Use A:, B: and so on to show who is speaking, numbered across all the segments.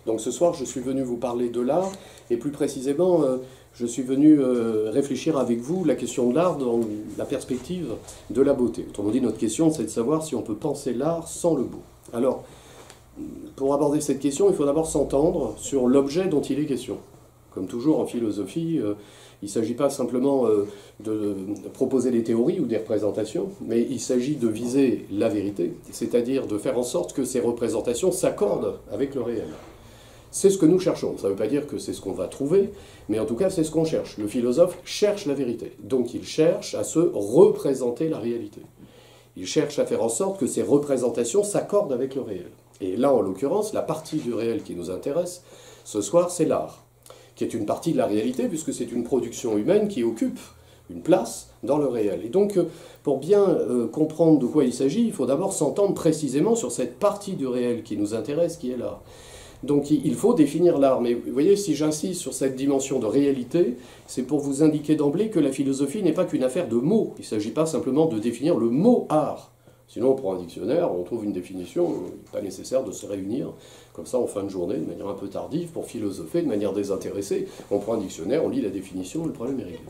A: Donc ce soir, je suis venu vous parler de l'art, et plus précisément, je suis venu réfléchir avec vous la question de l'art dans la perspective de la beauté. Autrement dit, notre question, c'est de savoir si on peut penser l'art sans le beau. Alors, pour aborder cette question, il faut d'abord s'entendre sur l'objet dont il est question. Comme toujours en philosophie, il ne s'agit pas simplement de proposer des théories ou des représentations, mais il s'agit de viser la vérité, c'est-à-dire de faire en sorte que ces représentations s'accordent avec le réel. C'est ce que nous cherchons. Ça ne veut pas dire que c'est ce qu'on va trouver, mais en tout cas, c'est ce qu'on cherche. Le philosophe cherche la vérité. Donc il cherche à se représenter la réalité. Il cherche à faire en sorte que ces représentations s'accordent avec le réel. Et là, en l'occurrence, la partie du réel qui nous intéresse ce soir, c'est l'art, qui est une partie de la réalité, puisque c'est une production humaine qui occupe une place dans le réel. Et donc, pour bien comprendre de quoi il s'agit, il faut d'abord s'entendre précisément sur cette partie du réel qui nous intéresse, qui est l'art. Donc il faut définir l'art. Mais vous voyez, si j'insiste sur cette dimension de réalité, c'est pour vous indiquer d'emblée que la philosophie n'est pas qu'une affaire de mots. Il ne s'agit pas simplement de définir le mot art. Sinon, on prend un dictionnaire, on trouve une définition, il n'est pas nécessaire de se réunir comme ça en fin de journée, de manière un peu tardive, pour philosopher de manière désintéressée. On prend un dictionnaire, on lit la définition, le problème est réglé.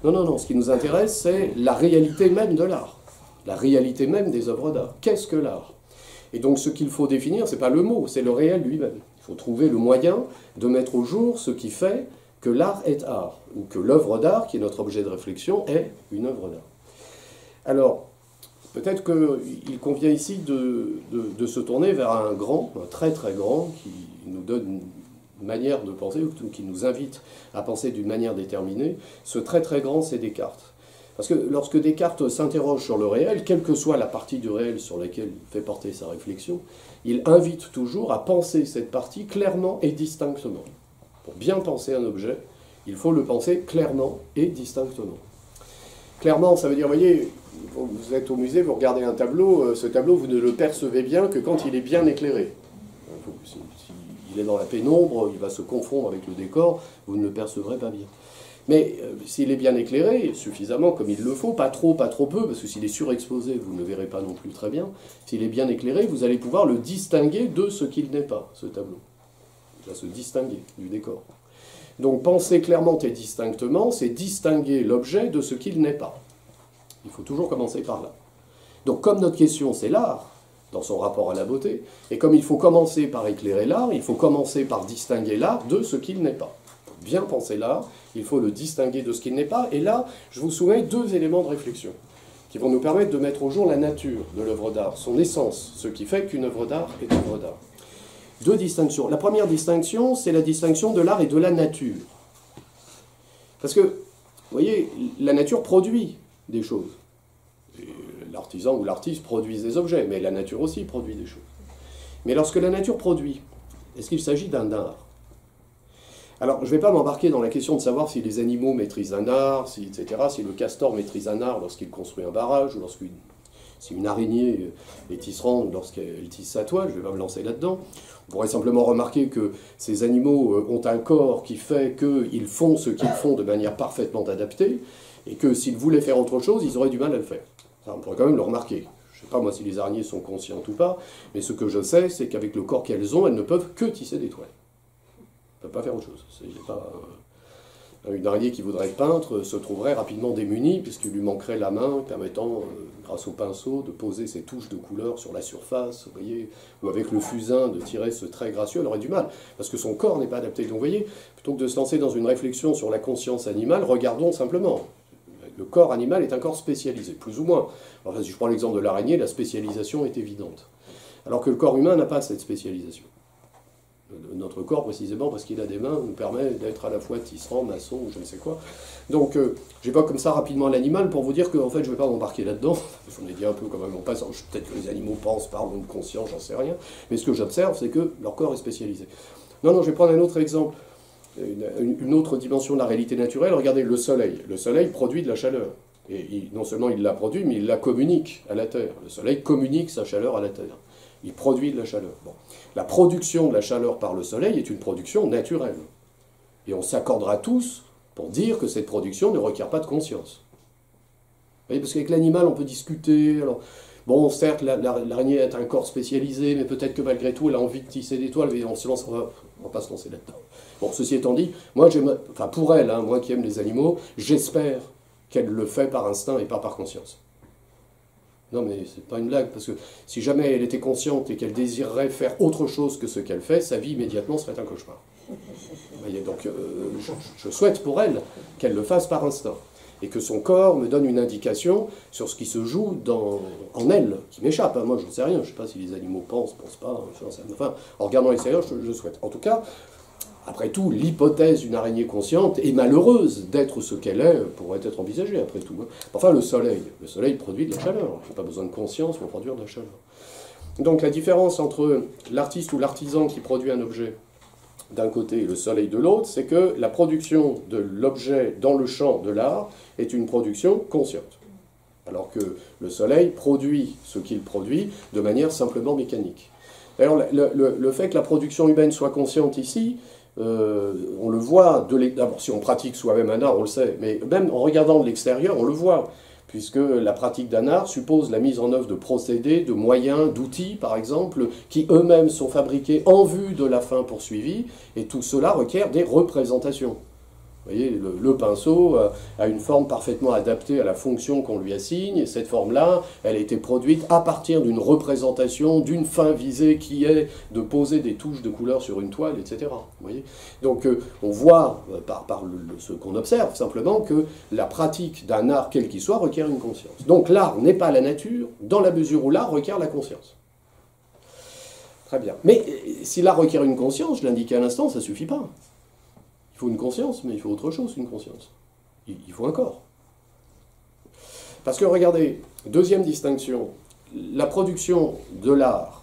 A: Non, non, non, ce qui nous intéresse, c'est la réalité même de l'art, la réalité même des œuvres d'art. Qu'est-ce que l'art ? Et donc ce qu'il faut définir, ce n'est pas le mot, c'est le réel lui-même. Il faut trouver le moyen de mettre au jour ce qui fait que l'art est art, ou que l'œuvre d'art, qui est notre objet de réflexion, est une œuvre d'art. Alors, peut-être qu'il convient ici de se tourner vers un grand, un très très grand, qui nous donne une manière de penser, ou qui nous invite à penser d'une manière déterminée. Ce très très grand, c'est Descartes. Parce que lorsque Descartes s'interroge sur le réel, quelle que soit la partie du réel sur laquelle il fait porter sa réflexion, il invite toujours à penser cette partie clairement et distinctement. Pour bien penser un objet, il faut le penser clairement et distinctement. Clairement, ça veut dire, vous voyez, vous êtes au musée, vous regardez un tableau, ce tableau, vous ne le percevez bien que quand il est bien éclairé. S'il est dans la pénombre, il va se confondre avec le décor, vous ne le percevrez pas bien. Mais s'il est bien éclairé, suffisamment comme il le faut, pas trop peu, parce que s'il est surexposé, vous ne le verrez pas non plus très bien. S'il est bien éclairé, vous allez pouvoir le distinguer de ce qu'il n'est pas, ce tableau. Il va se distinguer du décor. Donc penser clairement et distinctement, c'est distinguer l'objet de ce qu'il n'est pas. Il faut toujours commencer par là. Donc comme notre question c'est l'art, dans son rapport à la beauté, et comme il faut commencer par éclairer l'art, il faut commencer par distinguer l'art de ce qu'il n'est pas. Pour bien penser l'art, il faut le distinguer de ce qu'il n'est pas, et là, je vous soumets deux éléments de réflexion qui vont nous permettre de mettre au jour la nature de l'œuvre d'art, son essence, ce qui fait qu'une œuvre d'art est œuvre d'art. Deux distinctions. La première distinction, c'est la distinction de l'art et de la nature. Parce que, vous voyez, la nature produit des choses. L'artisan ou l'artiste produisent des objets, mais la nature aussi produit des choses. Mais lorsque la nature produit, est-ce qu'il s'agit d'un art ? Alors, je ne vais pas m'embarquer dans la question de savoir si les animaux maîtrisent un art, etc., si le castor maîtrise un art lorsqu'il construit un barrage, ou si une araignée est tisserande lorsqu'elle tisse sa toile, je ne vais pas me lancer là-dedans. On pourrait simplement remarquer que ces animaux ont un corps qui fait qu'ils font ce qu'ils font de manière parfaitement adaptée, et que s'ils voulaient faire autre chose, ils auraient du mal à le faire. Ça, on pourrait quand même le remarquer. Je ne sais pas moi si les araignées sont conscientes ou pas, mais ce que je sais, c'est qu'avec le corps qu'elles ont, elles ne peuvent que tisser des toiles. Elles ne peuvent pas faire autre chose. Une araignée qui voudrait être peintre se trouverait rapidement démunie, puisqu'il lui manquerait la main permettant, grâce au pinceau, de poser ses touches de couleur sur la surface, vous voyez, ou avec le fusain de tirer ce trait gracieux, elle aurait du mal, parce que son corps n'est pas adapté. Donc vous voyez, plutôt que de se lancer dans une réflexion sur la conscience animale, regardons simplement. Le corps animal est un corps spécialisé, plus ou moins. Enfin, si je prends l'exemple de l'araignée, la spécialisation est évidente. Alors que le corps humain n'a pas cette spécialisation. Notre corps, précisément, parce qu'il a des mains, nous permet d'être à la fois tisserand, maçon, ou je ne sais quoi. Donc, je n'ai pas comme ça rapidement l'animal pour vous dire que, en fait, je ne vais pas m'embarquer là-dedans. J'en ai dit un peu quand même en passant. Peut-être que les animaux pensent, parlent, ont une conscience, j'en sais rien. Mais ce que j'observe, c'est que leur corps est spécialisé. Non, non, je vais prendre un autre exemple. Une autre dimension de la réalité naturelle. Regardez, le soleil. Le soleil produit de la chaleur. Et non seulement il la produit, mais il la communique à la Terre. Le soleil communique sa chaleur à la Terre. Il produit de la chaleur. Bon. La production de la chaleur par le soleil est une production naturelle. Et on s'accordera tous pour dire que cette production ne requiert pas de conscience. Vous voyez, parce qu'avec l'animal, on peut discuter. Alors, Bon, certes, l'araignée est un corps spécialisé, mais peut-être que malgré tout, elle a envie de tisser des toiles, et on va pas se lancer là-dedans. Bon, ceci étant dit, moi, enfin, pour elle, hein, moi qui aime les animaux, j'espère qu'elle le fait par instinct et pas par conscience. Non, mais c'est pas une blague, parce que si jamais elle était consciente et qu'elle désirerait faire autre chose que ce qu'elle fait, sa vie immédiatement serait un cauchemar. Vous voyez, donc je souhaite pour elle qu'elle le fasse par instinct, et que son corps me donne une indication sur ce qui se joue en elle, qui m'échappe. Hein. Moi, je ne sais rien, je ne sais pas si les animaux pensent pas, enfin, en regardant l'extérieur, je souhaite. En tout cas, après tout, l'hypothèse d'une araignée consciente est malheureuse d'être ce qu'elle est, pourrait être envisagée, après tout. Enfin, le soleil produit de la chaleur. Il n'y a pas besoin de conscience pour produire de la chaleur. Donc, la différence entre l'artiste ou l'artisan qui produit un objet d'un côté et le soleil de l'autre, c'est que la production de l'objet dans le champ de l'art est une production consciente. Alors que le soleil produit ce qu'il produit de manière simplement mécanique. D'ailleurs, le fait que la production humaine soit consciente ici, on le voit, d'abord si on pratique soi-même un art, on le sait, mais même en regardant de l'extérieur, on le voit, puisque la pratique d'un art suppose la mise en œuvre de procédés, de moyens, d'outils, par exemple, qui eux-mêmes sont fabriqués en vue de la fin poursuivie, et tout cela requiert des représentations. Vous voyez, le pinceau a une forme parfaitement adaptée à la fonction qu'on lui assigne, et cette forme-là, elle a été produite à partir d'une représentation, d'une fin visée qui est de poser des touches de couleur sur une toile, etc. Vous voyez, donc on voit, par ce qu'on observe, simplement que la pratique d'un art, quel qu'il soit, requiert une conscience. Donc l'art n'est pas la nature, dans la mesure où l'art requiert la conscience. Très bien. Mais si l'art requiert une conscience, je l'indiquais à l'instant, ça ne suffit pas. Il faut une conscience, mais il faut autre chose qu'une conscience. Il faut un corps. Parce que, regardez, deuxième distinction, la production de l'art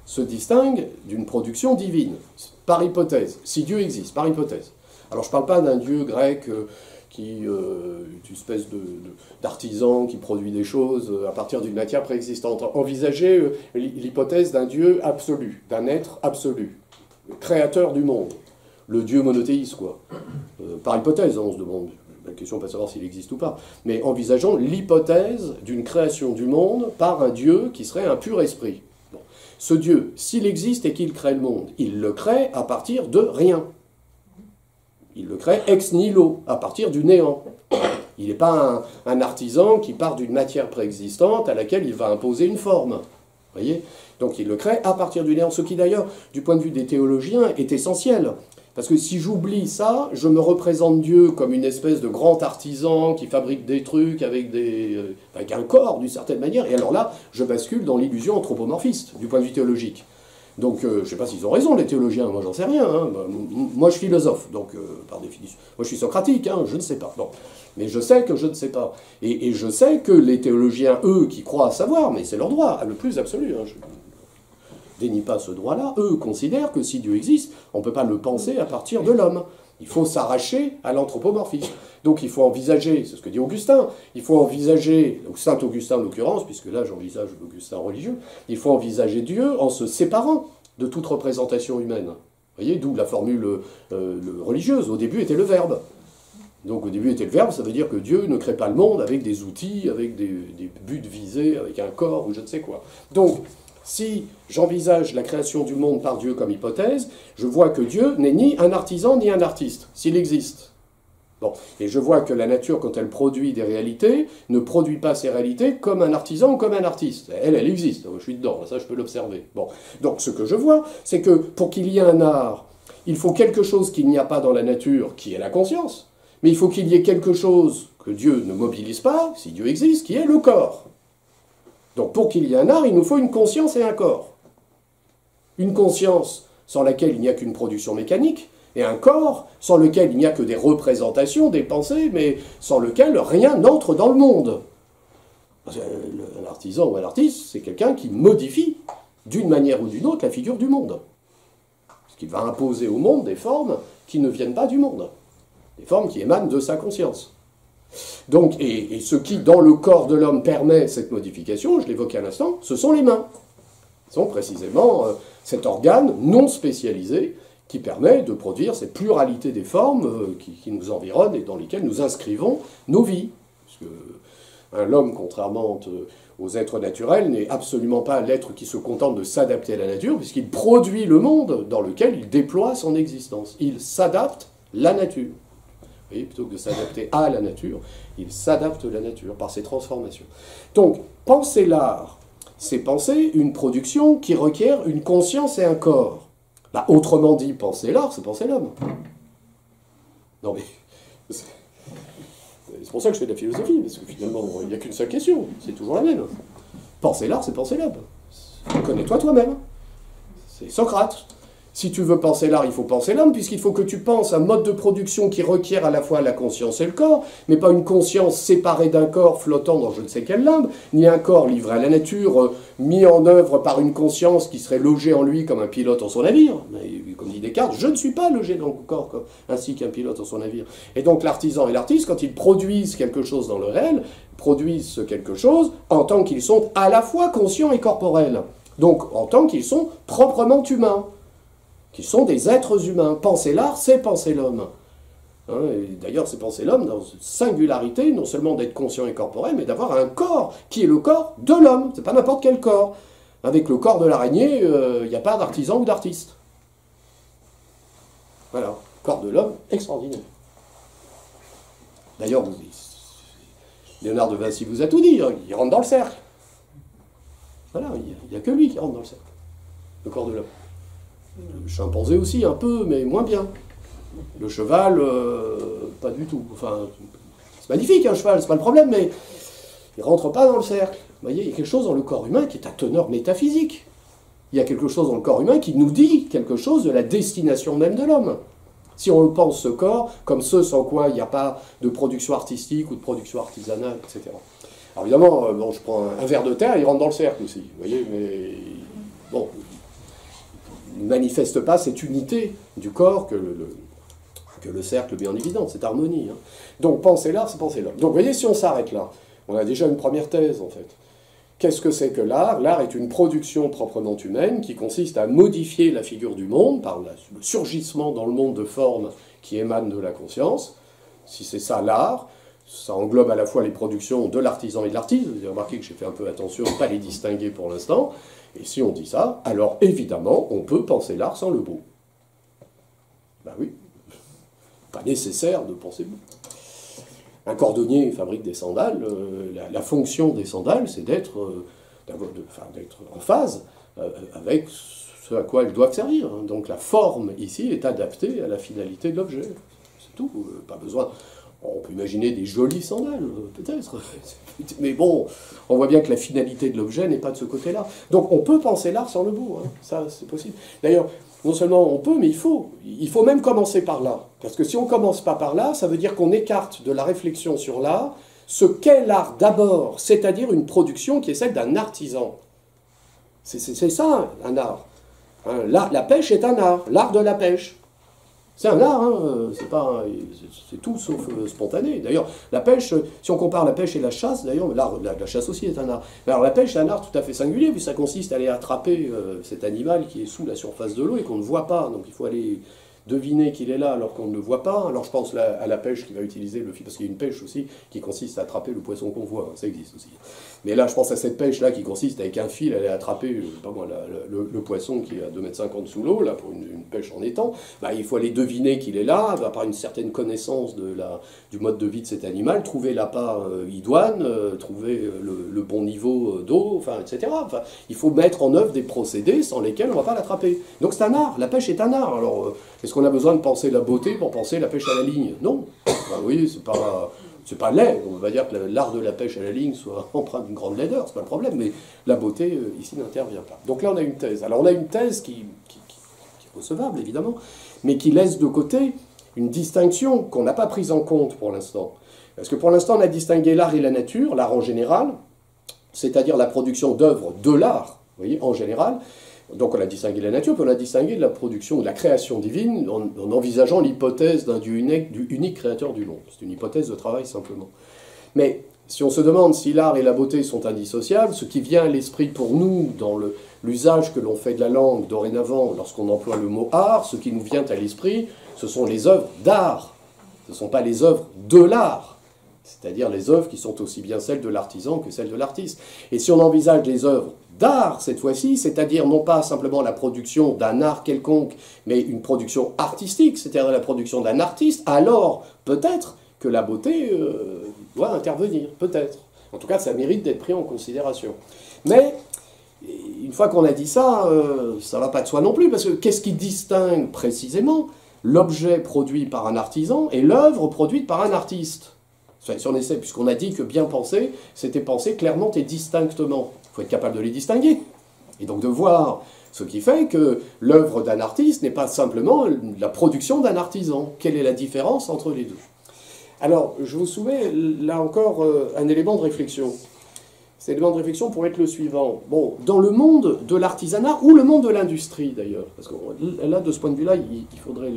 A: se distingue d'une production divine, par hypothèse, si Dieu existe, par hypothèse. Alors je ne parle pas d'un Dieu grec qui est une espèce d'artisan qui produit des choses à partir d'une matière préexistante. Envisagez l'hypothèse d'un Dieu absolu, d'un être absolu, créateur du monde. Le Dieu monothéiste, quoi. Par hypothèse, hein, on se demande, la question n'est pas de savoir s'il existe ou pas, mais envisageons l'hypothèse d'une création du monde par un Dieu qui serait un pur esprit. Bon. Ce Dieu, s'il existe et qu'il crée le monde, il le crée à partir de rien. Il le crée ex nihilo, à partir du néant. Il n'est pas un artisan qui part d'une matière préexistante à laquelle il va imposer une forme. Vous voyez ? Donc il le crée à partir du néant, ce qui d'ailleurs, du point de vue des théologiens, est essentiel. Parce que si j'oublie ça, je me représente Dieu comme une espèce de grand artisan qui fabrique des trucs avec un corps, d'une certaine manière, et alors là, je bascule dans l'illusion anthropomorphiste, du point de vue théologique. Donc, je ne sais pas s'ils ont raison, les théologiens, moi j'en sais rien. Hein. Moi je suis philosophe, donc par définition. Moi je suis socratique, hein, je ne sais pas. Bon. Mais je sais que je ne sais pas. Et je sais que les théologiens, eux, qui croient savoir, mais c'est leur droit, le plus absolu, hein, dénie pas ce droit-là, eux considèrent que si Dieu existe, on ne peut pas le penser à partir de l'homme. Il faut s'arracher à l'anthropomorphisme. Donc il faut envisager, c'est ce que dit Augustin, il faut envisager, donc Saint Augustin en l'occurrence, puisque là j'envisage l'Augustin religieux, il faut envisager Dieu en se séparant de toute représentation humaine. Vous voyez, d'où la formule religieuse, au début était le Verbe. Donc au début était le Verbe, ça veut dire que Dieu ne crée pas le monde avec des outils, avec des buts visés, avec un corps ou je ne sais quoi. Donc, si j'envisage la création du monde par Dieu comme hypothèse, je vois que Dieu n'est ni un artisan ni un artiste, s'il existe. Bon. Et je vois que la nature, quand elle produit des réalités, ne produit pas ces réalités comme un artisan ou comme un artiste. Elle existe, je suis dedans, ça je peux l'observer. Bon. Donc ce que je vois, c'est que pour qu'il y ait un art, il faut quelque chose qu'il n'y a pas dans la nature, qui est la conscience, mais il faut qu'il y ait quelque chose que Dieu ne mobilise pas, si Dieu existe, qui est le corps. Donc pour qu'il y ait un art, il nous faut une conscience et un corps. Une conscience sans laquelle il n'y a qu'une production mécanique, et un corps sans lequel il n'y a que des représentations, des pensées, mais sans lequel rien n'entre dans le monde. Un artisan ou un artiste, c'est quelqu'un qui modifie d'une manière ou d'une autre la figure du monde. Parce qu'il va imposer au monde des formes qui ne viennent pas du monde. Des formes qui émanent de sa conscience. Donc, et ce qui, dans le corps de l'homme, permet cette modification, je l'évoquais à l'instant, ce sont les mains. Ce sont précisément cet organe non spécialisé qui permet de produire cette pluralité des formes qui nous environnent et dans lesquelles nous inscrivons nos vies. Parce que L'homme, contrairement aux êtres naturels, n'est absolument pas l'être qui se contente de s'adapter à la nature, puisqu'il produit le monde dans lequel il déploie son existence. Il s'adapte la nature. Vous voyez, plutôt que de s'adapter à la nature, il s'adapte la nature par ses transformations. Donc, penser l'art, c'est penser une production qui requiert une conscience et un corps. Bah, autrement dit, penser l'art, c'est penser l'homme. Non mais... C'est pour ça que je fais de la philosophie, parce que finalement, il n'y a qu'une seule question, c'est toujours la même. Penser l'art, c'est penser l'homme. Connais-toi toi-même. C'est Socrate. Si tu veux penser l'art, il faut penser l'homme, puisqu'il faut que tu penses un mode de production qui requiert à la fois la conscience et le corps, mais pas une conscience séparée d'un corps flottant dans je ne sais quelle limbe, ni un corps livré à la nature, mis en œuvre par une conscience qui serait logée en lui comme un pilote en son navire. Mais, comme dit Descartes, je ne suis pas logé dans le corps ainsi qu'un pilote en son navire. Et donc l'artisan et l'artiste, quand ils produisent quelque chose dans le réel, produisent ce quelque chose en tant qu'ils sont à la fois conscients et corporels. Donc en tant qu'ils sont proprement humains, qui sont des êtres humains. Penser l'art, c'est penser l'homme. Hein, d'ailleurs, c'est penser l'homme dans une singularité, non seulement d'être conscient et corporel, mais d'avoir un corps qui est le corps de l'homme. C'est pas n'importe quel corps. Avec le corps de l'araignée, il n'y a pas d'artisan ou d'artiste. Voilà, corps de l'homme, extraordinaire. D'ailleurs, Léonard de Vinci vous a tout dit, hein, il rentre dans le cercle. Voilà, il n'y a que lui qui rentre dans le cercle, le corps de l'homme. Le chimpanzé aussi, un peu, mais moins bien. Le cheval, pas du tout. Enfin, c'est magnifique, un cheval, c'est pas le problème, mais il rentre pas dans le cercle. Vous voyez, il y a quelque chose dans le corps humain qui est à teneur métaphysique. Il y a quelque chose dans le corps humain qui nous dit quelque chose de la destination même de l'homme. Si on pense ce corps comme ce sans quoi il n'y a pas de production artistique ou de production artisanale, etc. Alors évidemment, bon, je prends un ver de terre, il rentre dans le cercle aussi. Vous voyez, mais bon... ne manifeste pas cette unité du corps que le cercle met en évidence, cette harmonie. Hein. Donc penser l'art, c'est penser l'homme. Donc vous voyez, si on s'arrête là, on a déjà une première thèse en fait. Qu'est-ce que c'est que l'art? L'art est une production proprement humaine qui consiste à modifier la figure du monde par le surgissement dans le monde de formes qui émanent de la conscience. Si c'est ça l'art, ça englobe à la fois les productions de l'artisan et de l'artiste. Vous avez remarqué que j'ai fait un peu attention à ne pas les distinguer pour l'instant. Et si on dit ça, alors évidemment, on peut penser l'art sans le beau. Ben oui, pas nécessaire de penser beau. Un cordonnier fabrique des sandales, la fonction des sandales, c'est d'être en phase avec ce à quoi elles doivent servir. Donc la forme ici est adaptée à la finalité de l'objet. C'est tout, pas besoin... On peut imaginer des jolies sandales, peut-être. Mais bon, on voit bien que la finalité de l'objet n'est pas de ce côté-là. Donc on peut penser l'art sans le beau, hein. Ça c'est possible. D'ailleurs, non seulement on peut, mais il faut. Il faut même commencer par là. Parce que si on ne commence pas par là, ça veut dire qu'on écarte de la réflexion sur l'art ce qu'est l'art d'abord, c'est-à-dire une production qui est celle d'un artisan. C'est ça, un art. Hein, la pêche est un art, l'art de la pêche. C'est un art, hein, c'est tout sauf spontané. D'ailleurs, la pêche, si on compare la pêche et la chasse, d'ailleurs, la chasse aussi est un art. Mais alors la pêche est un art tout à fait singulier, puisque ça consiste à aller attraper cet animal qui est sous la surface de l'eau et qu'on ne voit pas. Donc il faut aller deviner qu'il est là alors qu'on ne le voit pas. Alors je pense à la pêche qui va utiliser le fil, parce qu'il y a une pêche aussi qui consiste à attraper le poisson qu'on voit, ça existe aussi. Mais là, je pense à cette pêche-là qui consiste avec un fil à aller attraper pas moi, le poisson qui est à 2,50 m sous l'eau, là, pour une pêche en étang. Bah, il faut aller deviner qu'il est là, par une certaine connaissance du mode de vie de cet animal, trouver l'appât idoine, trouver le bon niveau d'eau, enfin, etc. Enfin, il faut mettre en œuvre des procédés sans lesquels on ne va pas l'attraper. Donc c'est un art, la pêche est un art. Alors, est-ce qu'on a besoin de penser la beauté pour penser la pêche à la ligne? Non. Bah, oui, c'est pas laid. On va dire que l'art de la pêche à la ligne soit empreint d'une grande laideur, c'est pas le problème, mais la beauté, ici, n'intervient pas. Donc là, on a une thèse. Alors on a une thèse qui est recevable, évidemment, mais qui laisse de côté une distinction qu'on n'a pas prise en compte pour l'instant. Parce que pour l'instant, on a distingué l'art et la nature, l'art en général, c'est-à-dire la production d'œuvres de l'art, vous voyez, en général. Donc on a distingué la nature, puis on a distingué la production, de la création divine, en envisageant l'hypothèse d'un Dieu unique créateur du monde. C'est une hypothèse de travail simplement. Mais si on se demande si l'art et la beauté sont indissociables, ce qui vient à l'esprit pour nous dans l'usage que l'on fait de la langue dorénavant lorsqu'on emploie le mot art, ce qui nous vient à l'esprit, ce sont les œuvres d'art. Ce ne sont pas les œuvres de l'art. C'est-à-dire les œuvres qui sont aussi bien celles de l'artisan que celles de l'artiste. Et si on envisage les œuvres d'art, cette fois-ci, c'est-à-dire non pas simplement la production d'un art quelconque, mais une production artistique, c'est-à-dire la production d'un artiste, alors peut-être que la beauté doit intervenir, peut-être. En tout cas, ça mérite d'être pris en considération. Mais, une fois qu'on a dit ça, ça ne va pas de soi non plus, parce que qu'est-ce qui distingue précisément l'objet produit par un artisan et l'œuvre produite par un artiste? Enfin, si on essaie, puisqu'on a dit que bien penser, c'était penser clairement et distinctement. Il faut être capable de les distinguer. Et donc de voir ce qui fait que l'œuvre d'un artiste n'est pas simplement la production d'un artisan. Quelle est la différence entre les deux? Alors, je vous soumets là encore un élément de réflexion. Cet élément de réflexion pourrait être le suivant. Bon, dans le monde de l'artisanat, ou le monde de l'industrie d'ailleurs, parce que là, de ce point de vue-là, il faudrait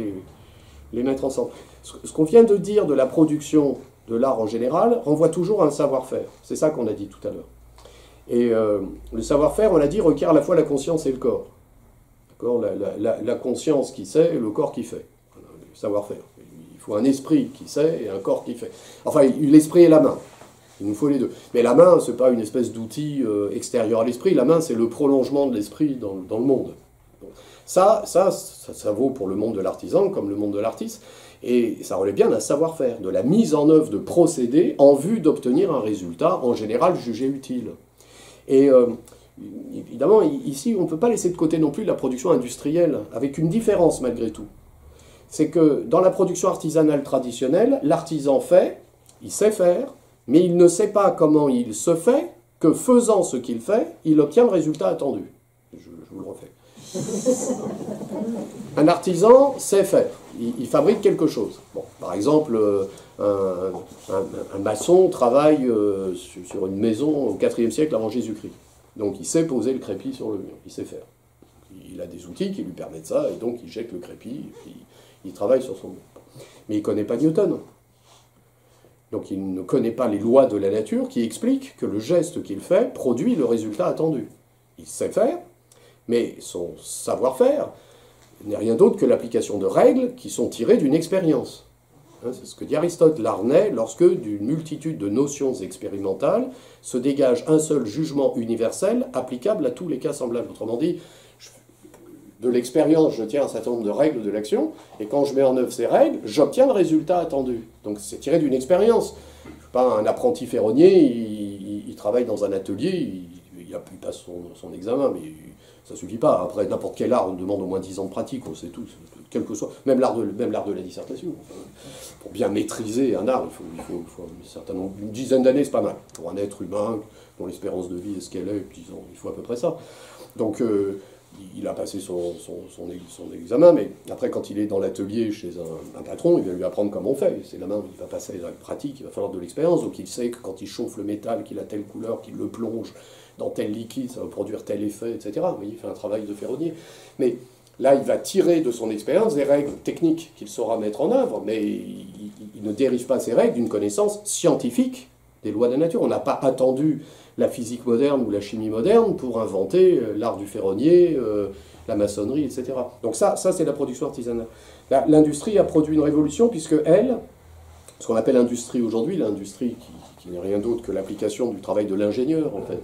A: les mettre ensemble. Ce qu'on vient de dire de la production de l'art en général renvoie toujours à un savoir-faire. C'est ça qu'on a dit tout à l'heure. Et le savoir-faire, on l'a dit, requiert à la fois la conscience et le corps. La conscience qui sait et le corps qui fait. Le savoir-faire. Il faut un esprit qui sait et un corps qui fait. Enfin, l'esprit et la main. Il nous faut les deux. Mais la main, ce n'est pas une espèce d'outil extérieur à l'esprit. La main, c'est le prolongement de l'esprit dans le monde. Donc, ça vaut pour le monde de l'artisan comme le monde de l'artiste. Et ça relève bien d'un savoir-faire, de la mise en œuvre de procédés en vue d'obtenir un résultat, en général jugé utile. Et évidemment, ici, on ne peut pas laisser de côté non plus la production industrielle, avec une différence malgré tout. C'est que dans la production artisanale traditionnelle, l'artisan fait, il sait faire, mais il ne sait pas comment il se fait, que faisant ce qu'il fait, il obtient le résultat attendu. Je vous le refais. Un artisan sait faire, il fabrique quelque chose. Bon, par exemple, un maçon travaille sur une maison au IVe siècle avant Jésus-Christ. Donc il sait poser le crépi sur le mur, il sait faire. Il a des outils qui lui permettent ça, et donc il jette le crépi, et puis il travaille sur son mur. Mais il ne connaît pas Newton. Donc il ne connaît pas les lois de la nature qui expliquent que le geste qu'il fait produit le résultat attendu. Il sait faire, mais son savoir-faire n'est rien d'autre que l'application de règles qui sont tirées d'une expérience. C'est ce que dit Aristote. L'art naît lorsque, d'une multitude de notions expérimentales, se dégage un seul jugement universel applicable à tous les cas semblables. Autrement dit, de l'expérience, je tiens un certain nombre de règles de l'action, et quand je mets en œuvre ces règles, j'obtiens le résultat attendu. Donc c'est tiré d'une expérience. Je ne suis pas un apprenti ferronnier, il travaille dans un atelier, il passe son examen, mais ça ne suffit pas. Après, n'importe quel art, on demande au moins 10 ans de pratique, on sait tout, quel que soit, même l'art de la dissertation. Pour bien maîtriser un art, il faut un certain nombre, une dizaine d'années, c'est pas mal. Pour un être humain, dont l'espérance de vie est ce qu'elle est, 10 ans, il faut à peu près ça. Donc, il a passé son examen, mais après, quand il est dans l'atelier chez un patron, il va lui apprendre comment on fait. C'est la main où il va passer à la pratique, il va falloir de l'expérience. Donc il sait que quand il chauffe le métal, qu'il a telle couleur, qu'il le plonge dans tel liquide, ça va produire tel effet, etc. Vous voyez, il fait un travail de ferronnier. Mais là, il va tirer de son expérience des règles techniques qu'il saura mettre en œuvre, mais il ne dérive pas ces règles d'une connaissance scientifique des lois de la nature. On n'a pas attendu la physique moderne ou la chimie moderne pour inventer l'art du ferronnier, la maçonnerie, etc. Donc ça c'est la production artisanale. L'industrie a produit une révolution puisque elle, ce qu'on appelle l'industrie aujourd'hui, l'industrie qui n'est rien d'autre que l'application du travail de l'ingénieur en fait,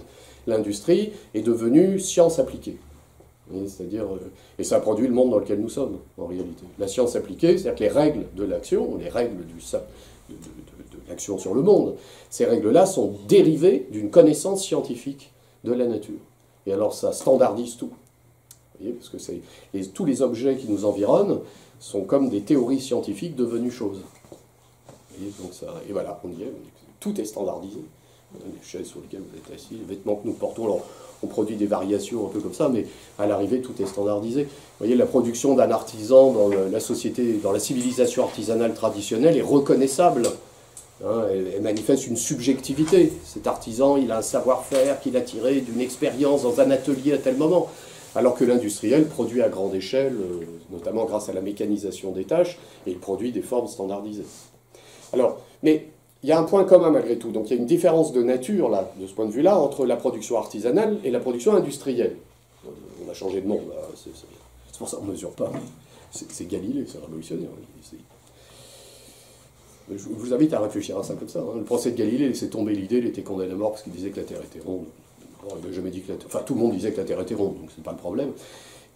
A: l'industrie est devenue science appliquée. C'est-à-dire, et ça produit le monde dans lequel nous sommes, en réalité. La science appliquée, c'est-à-dire que les règles de l'action, les règles de l'action sur le monde, ces règles-là sont dérivées d'une connaissance scientifique de la nature. Et alors ça standardise tout. Vous voyez, parce que tous les objets qui nous environnent sont comme des théories scientifiques devenues choses. Vous voyez, donc ça, et voilà, on y est, tout est standardisé. Les chaises sur lesquelles vous êtes assis, les vêtements que nous portons, alors on produit des variations un peu comme ça, mais à l'arrivée, tout est standardisé. Vous voyez, la production d'un artisan dans la société, dans la civilisation artisanale traditionnelle est reconnaissable. Elle manifeste une subjectivité. Cet artisan, il a un savoir-faire qu'il a tiré d'une expérience dans un atelier à tel moment. Alors que l'industriel produit à grande échelle, notamment grâce à la mécanisation des tâches, et il produit des formes standardisées. Alors, mais il y a un point commun malgré tout. Donc il y a une différence de nature, là, de ce point de vue-là, entre la production artisanale et la production industrielle. On a changé de nom, là, c'est pour ça qu'on ne mesure pas. C'est Galilée, c'est révolutionnaire. Je vous invite à réfléchir à ça comme ça. Hein. Le procès de Galilée laissait tomber l'idée, il était condamné à mort parce qu'il disait que la Terre était ronde. Bon, il n'a jamais dit que la Terre... Enfin, tout le monde disait que la Terre était ronde, donc c'est pas le problème.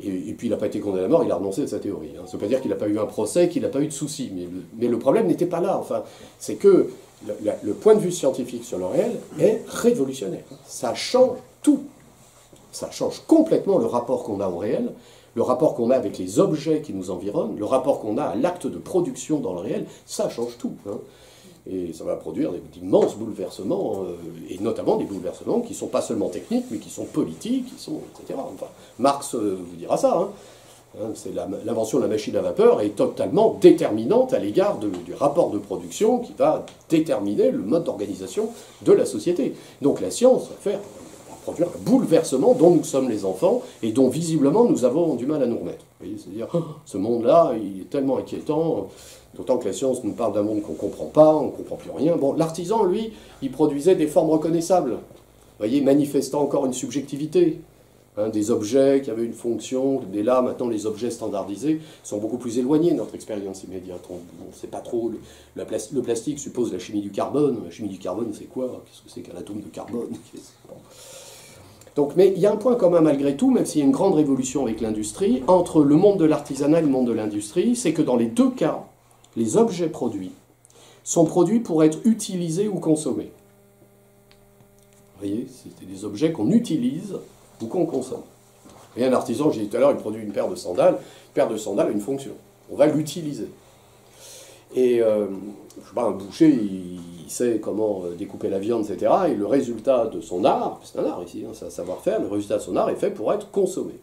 A: Et puis il n'a pas été condamné à mort, il a renoncé à sa théorie. Hein. Ça ne veut pas dire qu'il n'a pas eu un procès, qu'il n'a pas eu de soucis. Mais le problème n'était pas là. Enfin, c'est que le point de vue scientifique sur le réel est révolutionnaire. Ça change tout. Ça change complètement le rapport qu'on a au réel, le rapport qu'on a avec les objets qui nous environnent, le rapport qu'on a à l'acte de production dans le réel. Ça change tout. Hein. Et ça va produire d'immenses bouleversements, et notamment des bouleversements qui ne sont pas seulement techniques, mais qui sont politiques, qui sont, etc. Enfin, Marx vous dira ça. Hein. C'est l'invention de la machine à vapeur est totalement déterminante à l'égard du rapport de production qui va déterminer le mode d'organisation de la société. Donc la science va produire un bouleversement dont nous sommes les enfants et dont visiblement nous avons du mal à nous remettre. C'est-à-dire, ce monde-là, il est tellement inquiétant. D'autant que la science nous parle d'un monde qu'on ne comprend pas, on ne comprend plus rien. Bon, l'artisan, lui, il produisait des formes reconnaissables. Vous voyez, manifestant encore une subjectivité. Hein, des objets qui avaient une fonction. Et là, maintenant, les objets standardisés sont beaucoup plus éloignés de notre expérience immédiate. On ne sait pas trop. Le plastique suppose la chimie du carbone. La chimie du carbone, c'est quoi? Qu'est-ce que c'est qu'un atome de carbone? Bon. Donc, mais il y a un point commun malgré tout, même s'il y a une grande révolution avec l'industrie, entre le monde de l'artisanat et le monde de l'industrie, c'est que dans les deux cas, les objets produits sont produits pour être utilisés ou consommés. Vous voyez, c'est des objets qu'on utilise ou qu'on consomme. Et un artisan, j'ai dit tout à l'heure, il produit une paire de sandales. Une paire de sandales a une fonction. On va l'utiliser. Et, je sais pas, un boucher, il sait comment découper la viande, etc. Et le résultat de son art, c'est un art ici, hein, c'est un savoir-faire, le résultat de son art est fait pour être consommé.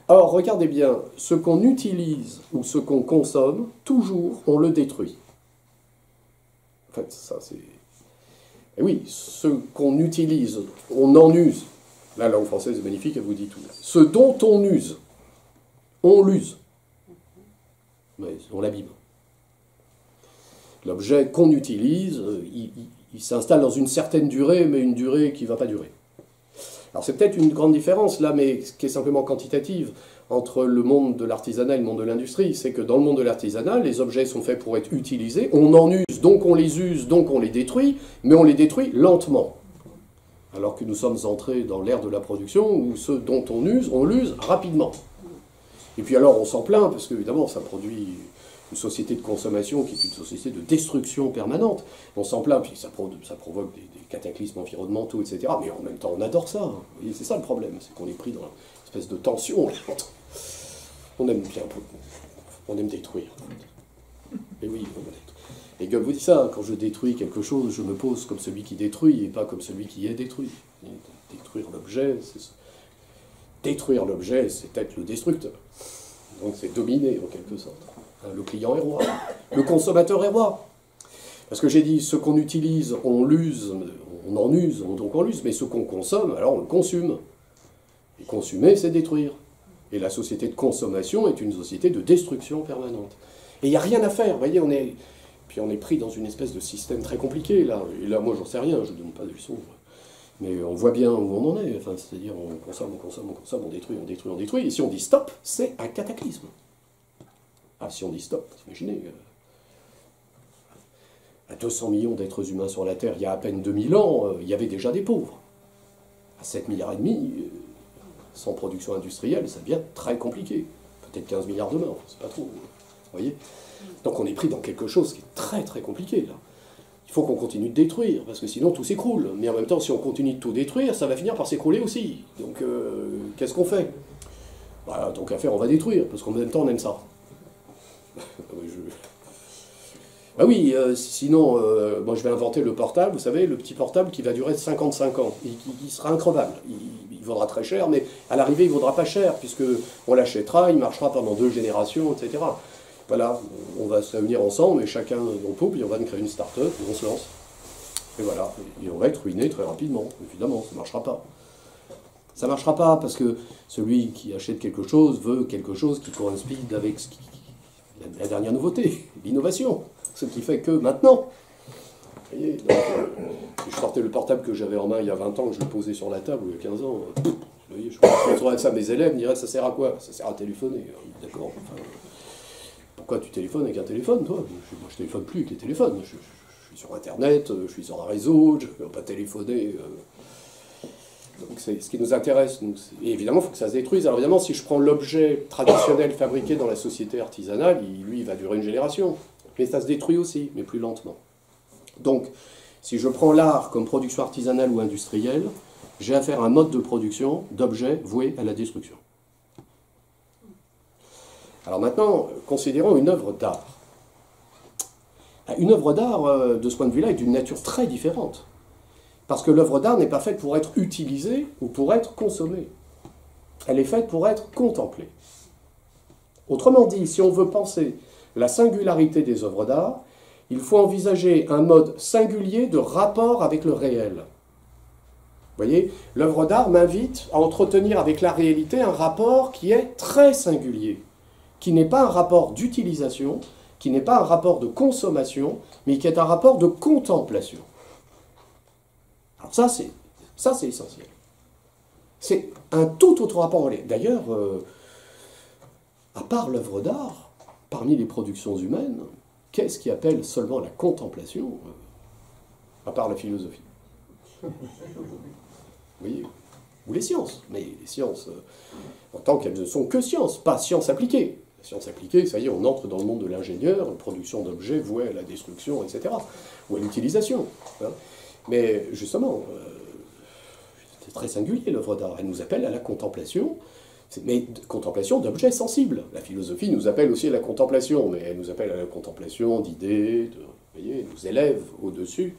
A: Alors, regardez bien, ce qu'on utilise ou ce qu'on consomme, toujours, on le détruit. En fait, ça, c'est... Et oui, ce qu'on utilise, on en use. La langue française est magnifique, elle vous dit tout. Ce dont on use, on l'use. Mais on l'abîme. L'objet qu'on utilise, il s'installe dans une certaine durée, mais une durée qui ne va pas durer. Alors c'est peut-être une grande différence là, mais qui est simplement quantitative, entre le monde de l'artisanat et le monde de l'industrie. C'est que dans le monde de l'artisanat, les objets sont faits pour être utilisés, on en use, donc on les détruit, mais on les détruit lentement. Alors que nous sommes entrés dans l'ère de la production, où ce dont on l'use rapidement. Et puis alors on s'en plaint, parce qu'évidemment ça produit une société de consommation qui est une société de destruction permanente. On s'en plaint, puis ça provoque des cataclysmes environnementaux, etc. Mais en même temps, on adore ça. Et c'est ça le problème, c'est qu'on est pris dans une espèce de tension. On aime bien, on aime détruire. Et oui, on détruit. Et Goethe vous dit ça, quand je détruis quelque chose, je me pose comme celui qui détruit et pas comme celui qui est détruit. Détruire l'objet, c'est être le destructeur. Donc c'est dominer en quelque sorte. Le client est roi, le consommateur est roi. Parce que j'ai dit, ce qu'on utilise, on l'use, on en use, donc on l'use, mais ce qu'on consomme, alors on le consomme. Et consommer, c'est détruire. Et la société de consommation est une société de destruction permanente. Et il n'y a rien à faire, vous voyez, on est pris dans une espèce de système très compliqué, là. Et là, moi, j'en sais rien, je ne donne pas de leçons. Mais on voit bien où on en est. Enfin, c'est-à-dire, on consomme, on détruit. Et si on dit stop, c'est un cataclysme. Ah, si on dit stop, imaginez, à 200 millions d'êtres humains sur la Terre, il y a à peine 2000 ans, il y avait déjà des pauvres. À 7 milliards et demi, sans production industrielle, ça devient très compliqué. Peut-être 15 milliards demain, c'est pas trop. Vous voyez? Donc on est pris dans quelque chose qui est très très compliqué, là. Il faut qu'on continue de détruire, parce que sinon tout s'écroule. Mais en même temps, si on continue de tout détruire, ça va finir par s'écrouler aussi. Donc, qu'est-ce qu'on fait? Voilà, tant qu'à faire, on va détruire, parce qu'en même temps, on aime ça. Ah oui, sinon, moi je vais inventer le portable, vous savez, le petit portable qui va durer 55 ans. Il sera increvable. Il vaudra très cher, mais à l'arrivée, il ne vaudra pas cher, puisqu'on l'achètera, il marchera pendant 2 générations, etc. Voilà, on va se réunir ensemble, et chacun dans poupe, et on va créer une start-up, et on se lance. Et voilà, et on va être ruiné très rapidement, évidemment, ça ne marchera pas. Ça ne marchera pas, parce que celui qui achète quelque chose veut quelque chose qui coïncide avec la dernière nouveauté, l'innovation. Ce qui fait que maintenant, vous voyez, donc, je sortais le portable que j'avais en main il y a 20 ans, que je le posais sur la table, ou il y a 15 ans, vous voyez, je montrerais ça à mes élèves, ils me diraient, ça sert à quoi? Ça sert à téléphoner. D'accord, enfin, Pourquoi tu téléphones avec un téléphone, toi? Moi, je téléphone plus avec les téléphones. Je suis sur Internet, je suis sur un réseau, je ne peux pas téléphoner. Donc c'est ce qui nous intéresse. Nous. Et évidemment, il faut que ça se détruise. Alors évidemment, si je prends l'objet traditionnel fabriqué dans la société artisanale, lui, il va durer une génération. Mais ça se détruit aussi, mais plus lentement. Donc, si je prends l'art comme production artisanale ou industrielle, j'ai affaire à un mode de production d'objets voués à la destruction. Alors maintenant, considérons une œuvre d'art. Une œuvre d'art, de ce point de vue-là, est d'une nature très différente. Parce que l'œuvre d'art n'est pas faite pour être utilisée ou pour être consommée. Elle est faite pour être contemplée. Autrement dit, si on veut penser la singularité des œuvres d'art, il faut envisager un mode singulier de rapport avec le réel. Vous voyez, l'œuvre d'art m'invite à entretenir avec la réalité un rapport qui est très singulier, qui n'est pas un rapport d'utilisation, qui n'est pas un rapport de consommation, mais qui est un rapport de contemplation. Alors ça, c'est essentiel. C'est un tout autre rapport. D'ailleurs, à part l'œuvre d'art, parmi les productions humaines, qu'est-ce qui appelle seulement la contemplation, à part la philosophie? Vous voyez, ou les sciences. Mais les sciences, en tant qu'elles ne sont que sciences, pas sciences appliquées. La science appliquée, ça y est, on entre dans le monde de l'ingénieur, une production d'objets voués à la destruction, etc. Ou à l'utilisation. Hein. Mais justement, c'est très singulier l'œuvre d'art. Elle nous appelle à la contemplation, mais contemplation d'objets sensibles. La philosophie nous appelle aussi à la contemplation, mais elle nous appelle à la contemplation d'idées, vous voyez, elle nous élève au-dessus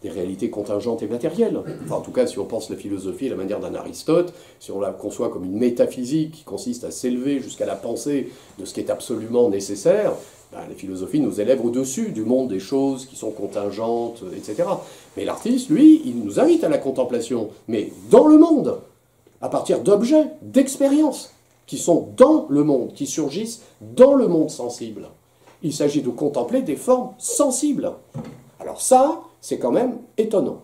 A: des réalités contingentes et matérielles. Enfin, en tout cas, si on pense la philosophie à la manière d'un Aristote, si on la conçoit comme une métaphysique qui consiste à s'élever jusqu'à la pensée de ce qui est absolument nécessaire, la philosophie nous élève au-dessus du monde des choses qui sont contingentes, etc. Mais l'artiste, lui, il nous invite à la contemplation, mais dans le monde, à partir d'objets, d'expériences, qui sont dans le monde, qui surgissent dans le monde sensible. Il s'agit de contempler des formes sensibles. Alors ça, c'est quand même étonnant.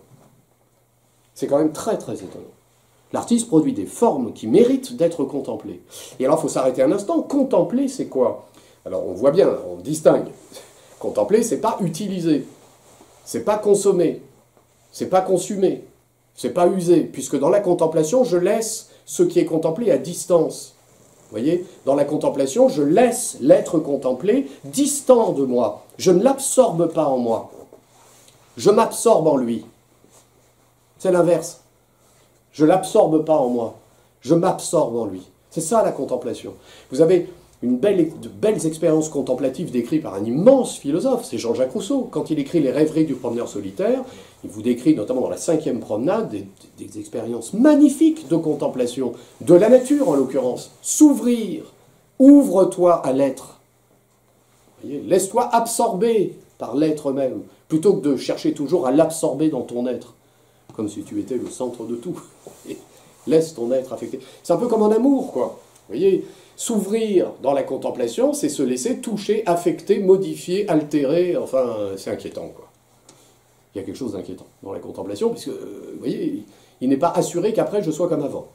A: C'est quand même très très étonnant. L'artiste produit des formes qui méritent d'être contemplées. Et alors, il faut s'arrêter un instant. Contempler, c'est quoi? Alors, on voit bien, on distingue. Contempler, c'est pas utiliser. C'est pas consommer. C'est pas consumer. C'est pas user. Puisque dans la contemplation, je laisse ce qui est contemplé à distance. Vous voyez? Dans la contemplation, je laisse l'être contemplé distant de moi. Je ne l'absorbe pas en moi. Je m'absorbe en lui. C'est l'inverse. Je ne l'absorbe pas en moi. Je m'absorbe en lui. C'est ça la contemplation. Vous avez de belles expériences contemplatives décrites par un immense philosophe, c'est Jean-Jacques Rousseau. Quand il écrit Les rêveries du promeneur solitaire, il vous décrit notamment dans la 5e promenade des expériences magnifiques de contemplation, de la nature en l'occurrence. S'ouvrir, ouvre-toi à l'être. Laisse-toi absorber par l'être même, plutôt que de chercher toujours à l'absorber dans ton être, comme si tu étais le centre de tout. Laisse ton être affecter. C'est un peu comme en amour, quoi. Vous voyez, s'ouvrir dans la contemplation, c'est se laisser toucher, affecter, modifier, altérer, enfin, c'est inquiétant, quoi. Il y a quelque chose d'inquiétant dans la contemplation, puisque, vous voyez, il n'est pas assuré qu'après je sois comme avant.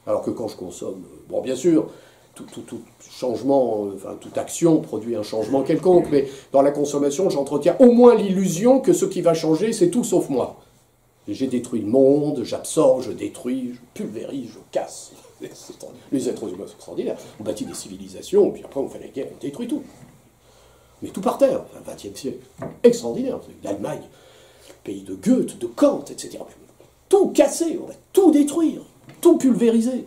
A: Alors que quand je consomme, bon, bien sûr, tout changement, enfin, toute action produit un changement quelconque, mais dans la consommation, j'entretiens au moins l'illusion que ce qui va changer, c'est tout sauf moi. J'ai détruit le monde, j'absorbe, je détruis, je pulvérise, je casse. Les êtres humains sont extraordinaires. On bâtit des civilisations, puis après on fait la guerre, on détruit tout. Mais tout par terre, le XXe siècle. Extraordinaire. L'Allemagne, pays de Goethe, de Kant, etc. Tout casser, on va tout détruire, tout pulvériser.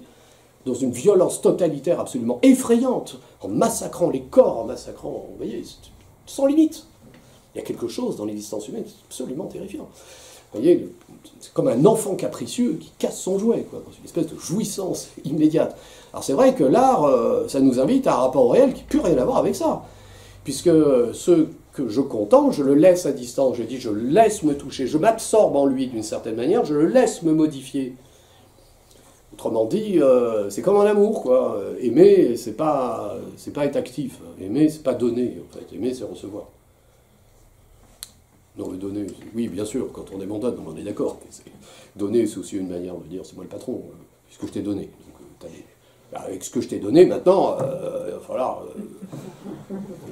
A: Dans une violence totalitaire absolument effrayante, en massacrant les corps, en massacrant, vous voyez, sans limite. Il y a quelque chose dans l'existence humaine qui est absolument terrifiant. Vous voyez, c'est comme un enfant capricieux qui casse son jouet, quoi, dans une espèce de jouissance immédiate. Alors c'est vrai que l'art, ça nous invite à un rapport au réel qui n'a plus rien à voir avec ça. Puisque ce que je contemple, je le laisse à distance. Je dis, je le laisse me toucher, je m'absorbe en lui d'une certaine manière, je le laisse me modifier. Autrement dit, c'est comme un amour, quoi. Aimer, c'est pas être actif. Aimer, c'est pas donner, en fait. Aimer, c'est recevoir. Non, mais donner, oui, bien sûr, quand on est mondain, on est d'accord. Donner, c'est aussi une manière de dire, c'est moi le patron, puisque je t'ai donné. Donc, Avec ce que je t'ai donné, maintenant, il va falloir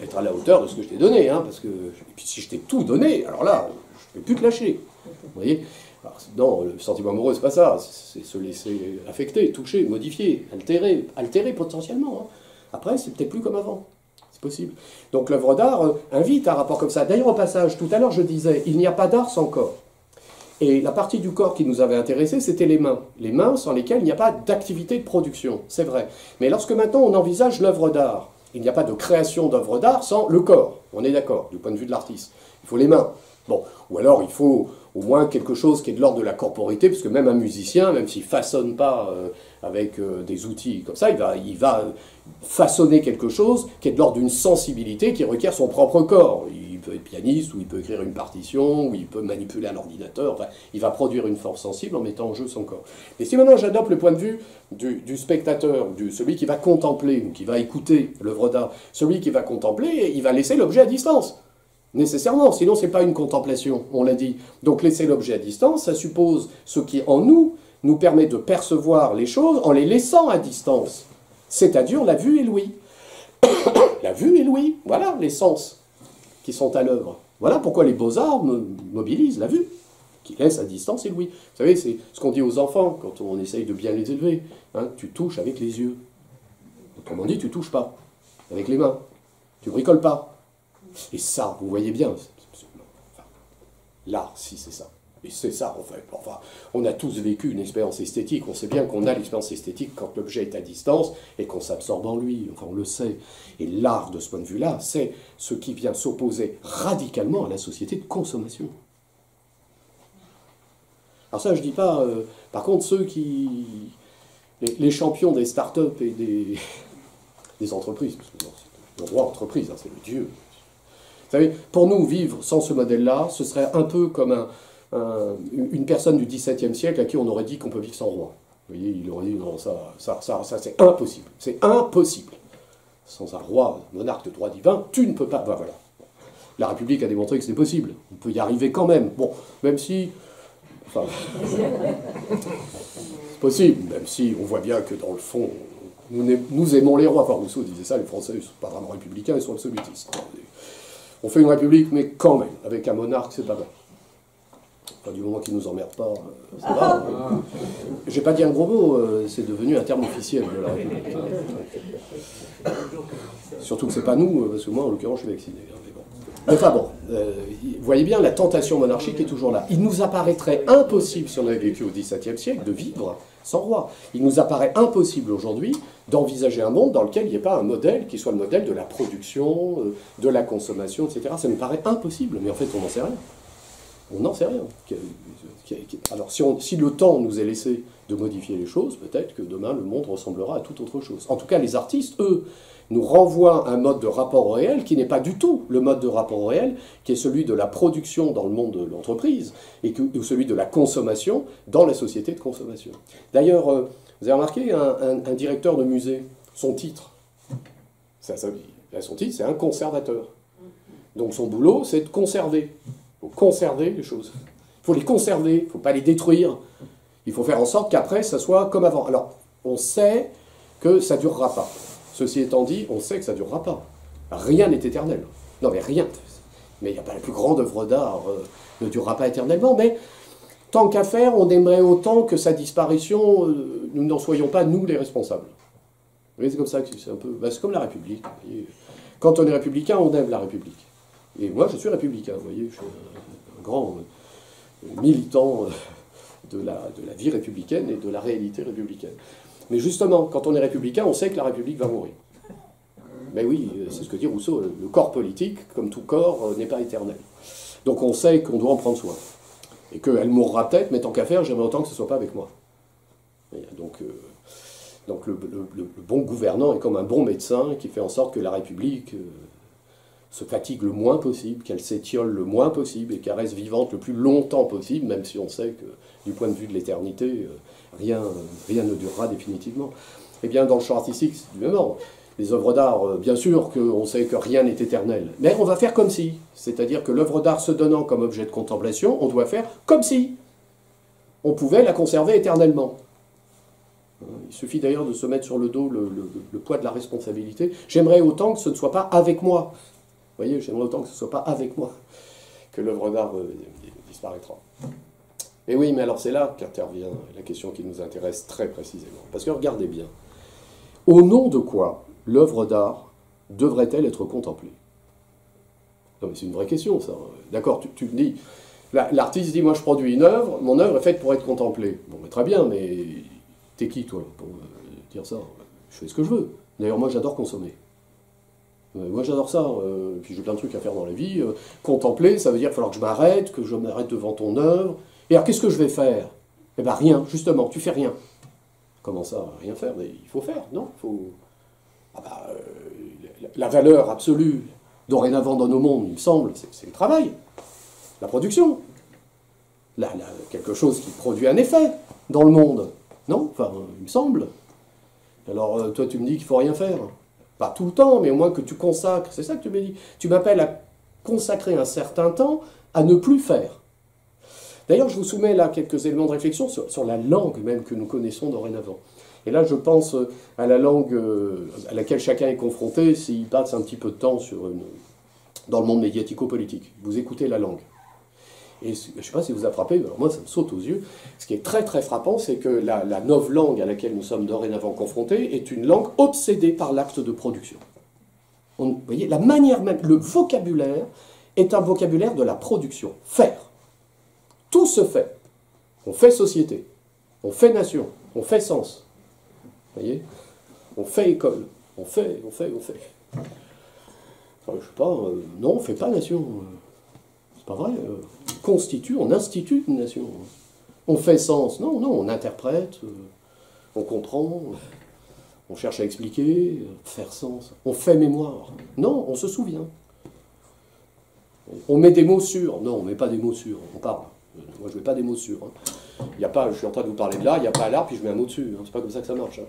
A: être à la hauteur de ce que je t'ai donné, hein, parce que et puis si je t'ai tout donné, alors là, je ne peux plus te lâcher. Vous voyez? Alors, non, le sentiment amoureux, c'est pas ça, c'est se laisser affecter, toucher, modifier, altérer potentiellement. Hein. Après, c'est peut-être plus comme avant. C'est possible. Donc l'œuvre d'art invite à un rapport comme ça. D'ailleurs, au passage, tout à l'heure, je disais, il n'y a pas d'art sans corps. Et la partie du corps qui nous avait intéressé, c'était les mains. Les mains sans lesquelles il n'y a pas d'activité de production, c'est vrai. Mais lorsque maintenant on envisage l'œuvre d'art, il n'y a pas de création d'œuvre d'art sans le corps. On est d'accord, du point de vue de l'artiste. Il faut les mains. Bon, ou alors il faut au moins quelque chose qui est de l'ordre de la corporité, parce que même un musicien, même s'il ne façonne pas avec des outils comme ça, il va façonner quelque chose qui est de l'ordre d'une sensibilité qui requiert son propre corps. Il peut être pianiste, ou il peut écrire une partition, ou il peut manipuler un ordinateur, enfin, il va produire une force sensible en mettant en jeu son corps. Et si maintenant j'adopte le point de vue du spectateur, celui qui va contempler, ou qui va écouter l'œuvre d'art, celui qui va contempler, il va laisser l'objet à distance. Nécessairement, sinon c'est pas une contemplation, on l'a dit. Donc laisser l'objet à distance, ça suppose ce qui en nous permet de percevoir les choses en les laissant à distance. C'est-à-dire la vue et l'ouïe. La vue et l'ouïe, voilà les sens qui sont à l'œuvre. Voilà pourquoi les beaux-arts mobilisent la vue, qui laisse à distance et l'ouïe. Vous savez, c'est ce qu'on dit aux enfants quand on essaye de bien les élever. Hein, tu touches avec les yeux. Autrement dit, tu touches pas avec les mains. Tu bricoles pas. Et ça, vous voyez bien, enfin, l'art, si c'est ça. Et c'est ça, en fait. Enfin, on a tous vécu une expérience esthétique. On sait bien qu'on a l'expérience esthétique quand l'objet est à distance et qu'on s'absorbe en lui. Enfin, on le sait. Et l'art, de ce point de vue-là, c'est ce qui vient s'opposer radicalement à la société de consommation. Alors ça, je dis pas... par contre, ceux qui... Les champions des start-up et des entreprises, parce que non, c'est le roi entreprise, hein, c'est le dieu. Vous savez, pour nous, vivre sans ce modèle-là, ce serait un peu comme une personne du XVIIe siècle à qui on aurait dit qu'on peut vivre sans roi. Vous voyez, il aurait dit, non, ça c'est impossible. C'est impossible. Sans un roi, monarque de droit divin, tu ne peux pas... Ben, voilà. La République a démontré que c'est possible. On peut y arriver quand même. Bon, même si... Enfin... c'est possible, même si on voit bien que dans le fond, nous aimons les rois. Enfin, Rousseau disait ça, les Français ne sont pas vraiment républicains, ils sont absolutistes. On fait une république, mais quand même, avec un monarque, c'est pas mal. Enfin, du moment qu'il ne nous emmerde pas, ça va. J'ai pas dit un gros mot, c'est devenu un terme officiel de la République. Surtout que c'est pas nous, parce que moi, en l'occurrence, je suis vacciné. Mais bon. Enfin bon, vous voyez bien, la tentation monarchique est toujours là. Il nous apparaîtrait impossible, si on avait vécu au XVIIe siècle, de vivre sans roi. Il nous apparaît impossible aujourd'hui d'envisager un monde dans lequel il n'y ait pas un modèle qui soit le modèle de la production, de la consommation, etc. Ça nous paraît impossible, mais en fait, on n'en sait rien. On n'en sait rien. Alors, si le temps nous est laissé de modifier les choses, peut-être que demain, le monde ressemblera à toute autre chose. En tout cas, les artistes, eux, nous renvoient un mode de rapport au réel qui n'est pas du tout le mode de rapport au réel, qui est celui de la production dans le monde de l'entreprise, ou celui de la consommation dans la société de consommation. D'ailleurs, vous avez remarqué, un directeur de musée, son titre, son titre, c'est un conservateur. Donc son boulot, c'est de conserver. Il faut conserver les choses. Il faut les conserver, il ne faut pas les détruire. Il faut faire en sorte qu'après, ça soit comme avant. Alors, on sait que ça ne durera pas. Ceci étant dit, on sait que ça ne durera pas. Rien n'est éternel. Non, mais rien. Mais il n'y a pas la plus grande œuvre d'art ne durera pas éternellement. Mais tant qu'à faire, on aimerait autant que sa disparition, nous n'en soyons pas, nous, les responsables. Vous voyez, c'est comme ça que c'est un peu... Ben, c'est comme la République. Quand on est républicain, on aime la République. Et moi, je suis républicain, vous voyez, je suis un grand militant de la vie républicaine et de la réalité républicaine. Mais justement, quand on est républicain, on sait que la République va mourir. Mais oui, c'est ce que dit Rousseau, le corps politique, comme tout corps, n'est pas éternel. Donc on sait qu'on doit en prendre soin. Et qu'elle mourra peut-être, mais tant qu'à faire, j'aimerais autant que ce ne soit pas avec moi. Et donc le bon gouvernant est comme un bon médecin qui fait en sorte que la République se fatigue le moins possible, qu'elle s'étiole le moins possible et qu'elle reste vivante le plus longtemps possible, même si on sait que, du point de vue de l'éternité, rien ne durera définitivement. Eh bien, dans le champ artistique, c'est du même ordre. Les œuvres d'art, bien sûr qu'on sait que rien n'est éternel, mais on va faire comme si. C'est-à-dire que l'œuvre d'art se donnant comme objet de contemplation, on doit faire comme si on pouvait la conserver éternellement. Il suffit d'ailleurs de se mettre sur le dos le poids de la responsabilité. J'aimerais autant que ce ne soit pas avec moi. Vous voyez, j'aimerais autant que ce ne soit pas avec moi que l'œuvre d'art disparaîtra. Et oui, mais alors c'est là qu'intervient la question qui nous intéresse très précisément. Parce que regardez bien, au nom de quoi l'œuvre d'art devrait-elle être contemplée? Non mais c'est une vraie question ça. D'accord, tu me dis, l'artiste dit moi je produis une œuvre, mon œuvre est faite pour être contemplée. Bon mais très bien, mais t'es qui toi pour dire ça? Je fais ce que je veux. D'ailleurs moi j'adore consommer. Moi j'adore ça, puis j'ai plein de trucs à faire dans la vie. Contempler, ça veut dire qu'il va falloir que je m'arrête devant ton œuvre. Et alors qu'est-ce que je vais faire? Eh bien rien, justement, tu fais rien. Comment ça, rien faire? Mais il faut faire, non? La valeur absolue, dorénavant dans nos mondes, il me semble, c'est le travail, la production. Quelque chose qui produit un effet dans le monde. Non? Enfin, il me semble. Alors toi tu me dis qu'il ne faut rien faire. Pas tout le temps, mais au moins que tu consacres. C'est ça que tu me dis. Tu m'appelles à consacrer un certain temps à ne plus faire. D'ailleurs, je vous soumets là quelques éléments de réflexion sur la langue même que nous connaissons dorénavant. Et là, je pense à la langue à laquelle chacun est confronté s'il passe un petit peu de temps dans le monde médiatico-politique. Vous écoutez la langue. Et je ne sais pas si vous a frappé, mais alors moi ça me saute aux yeux. Ce qui est très très frappant, c'est que la novlangue à laquelle nous sommes dorénavant confrontés est une langue obsédée par l'acte de production. Vous voyez, la manière même, le vocabulaire est un vocabulaire de la production. Faire. Tout se fait. On fait société, on fait nation, on fait sens. Vous voyez? On fait école, on fait. Enfin, je sais pas, non, on fait pas nation. C'est pas vrai. On institue une nation. On fait sens. Non, on interprète, on comprend, on cherche à expliquer, faire sens. On fait mémoire. Non, on se souvient. On met des mots sûrs. Non, on met pas des mots sûrs, on parle. Moi, je mets pas des mots sûrs. Il y a pas, je suis en train de vous parler de l'art, il n'y a pas l'art, puis je mets un mot dessus. C'est pas comme ça que ça marche.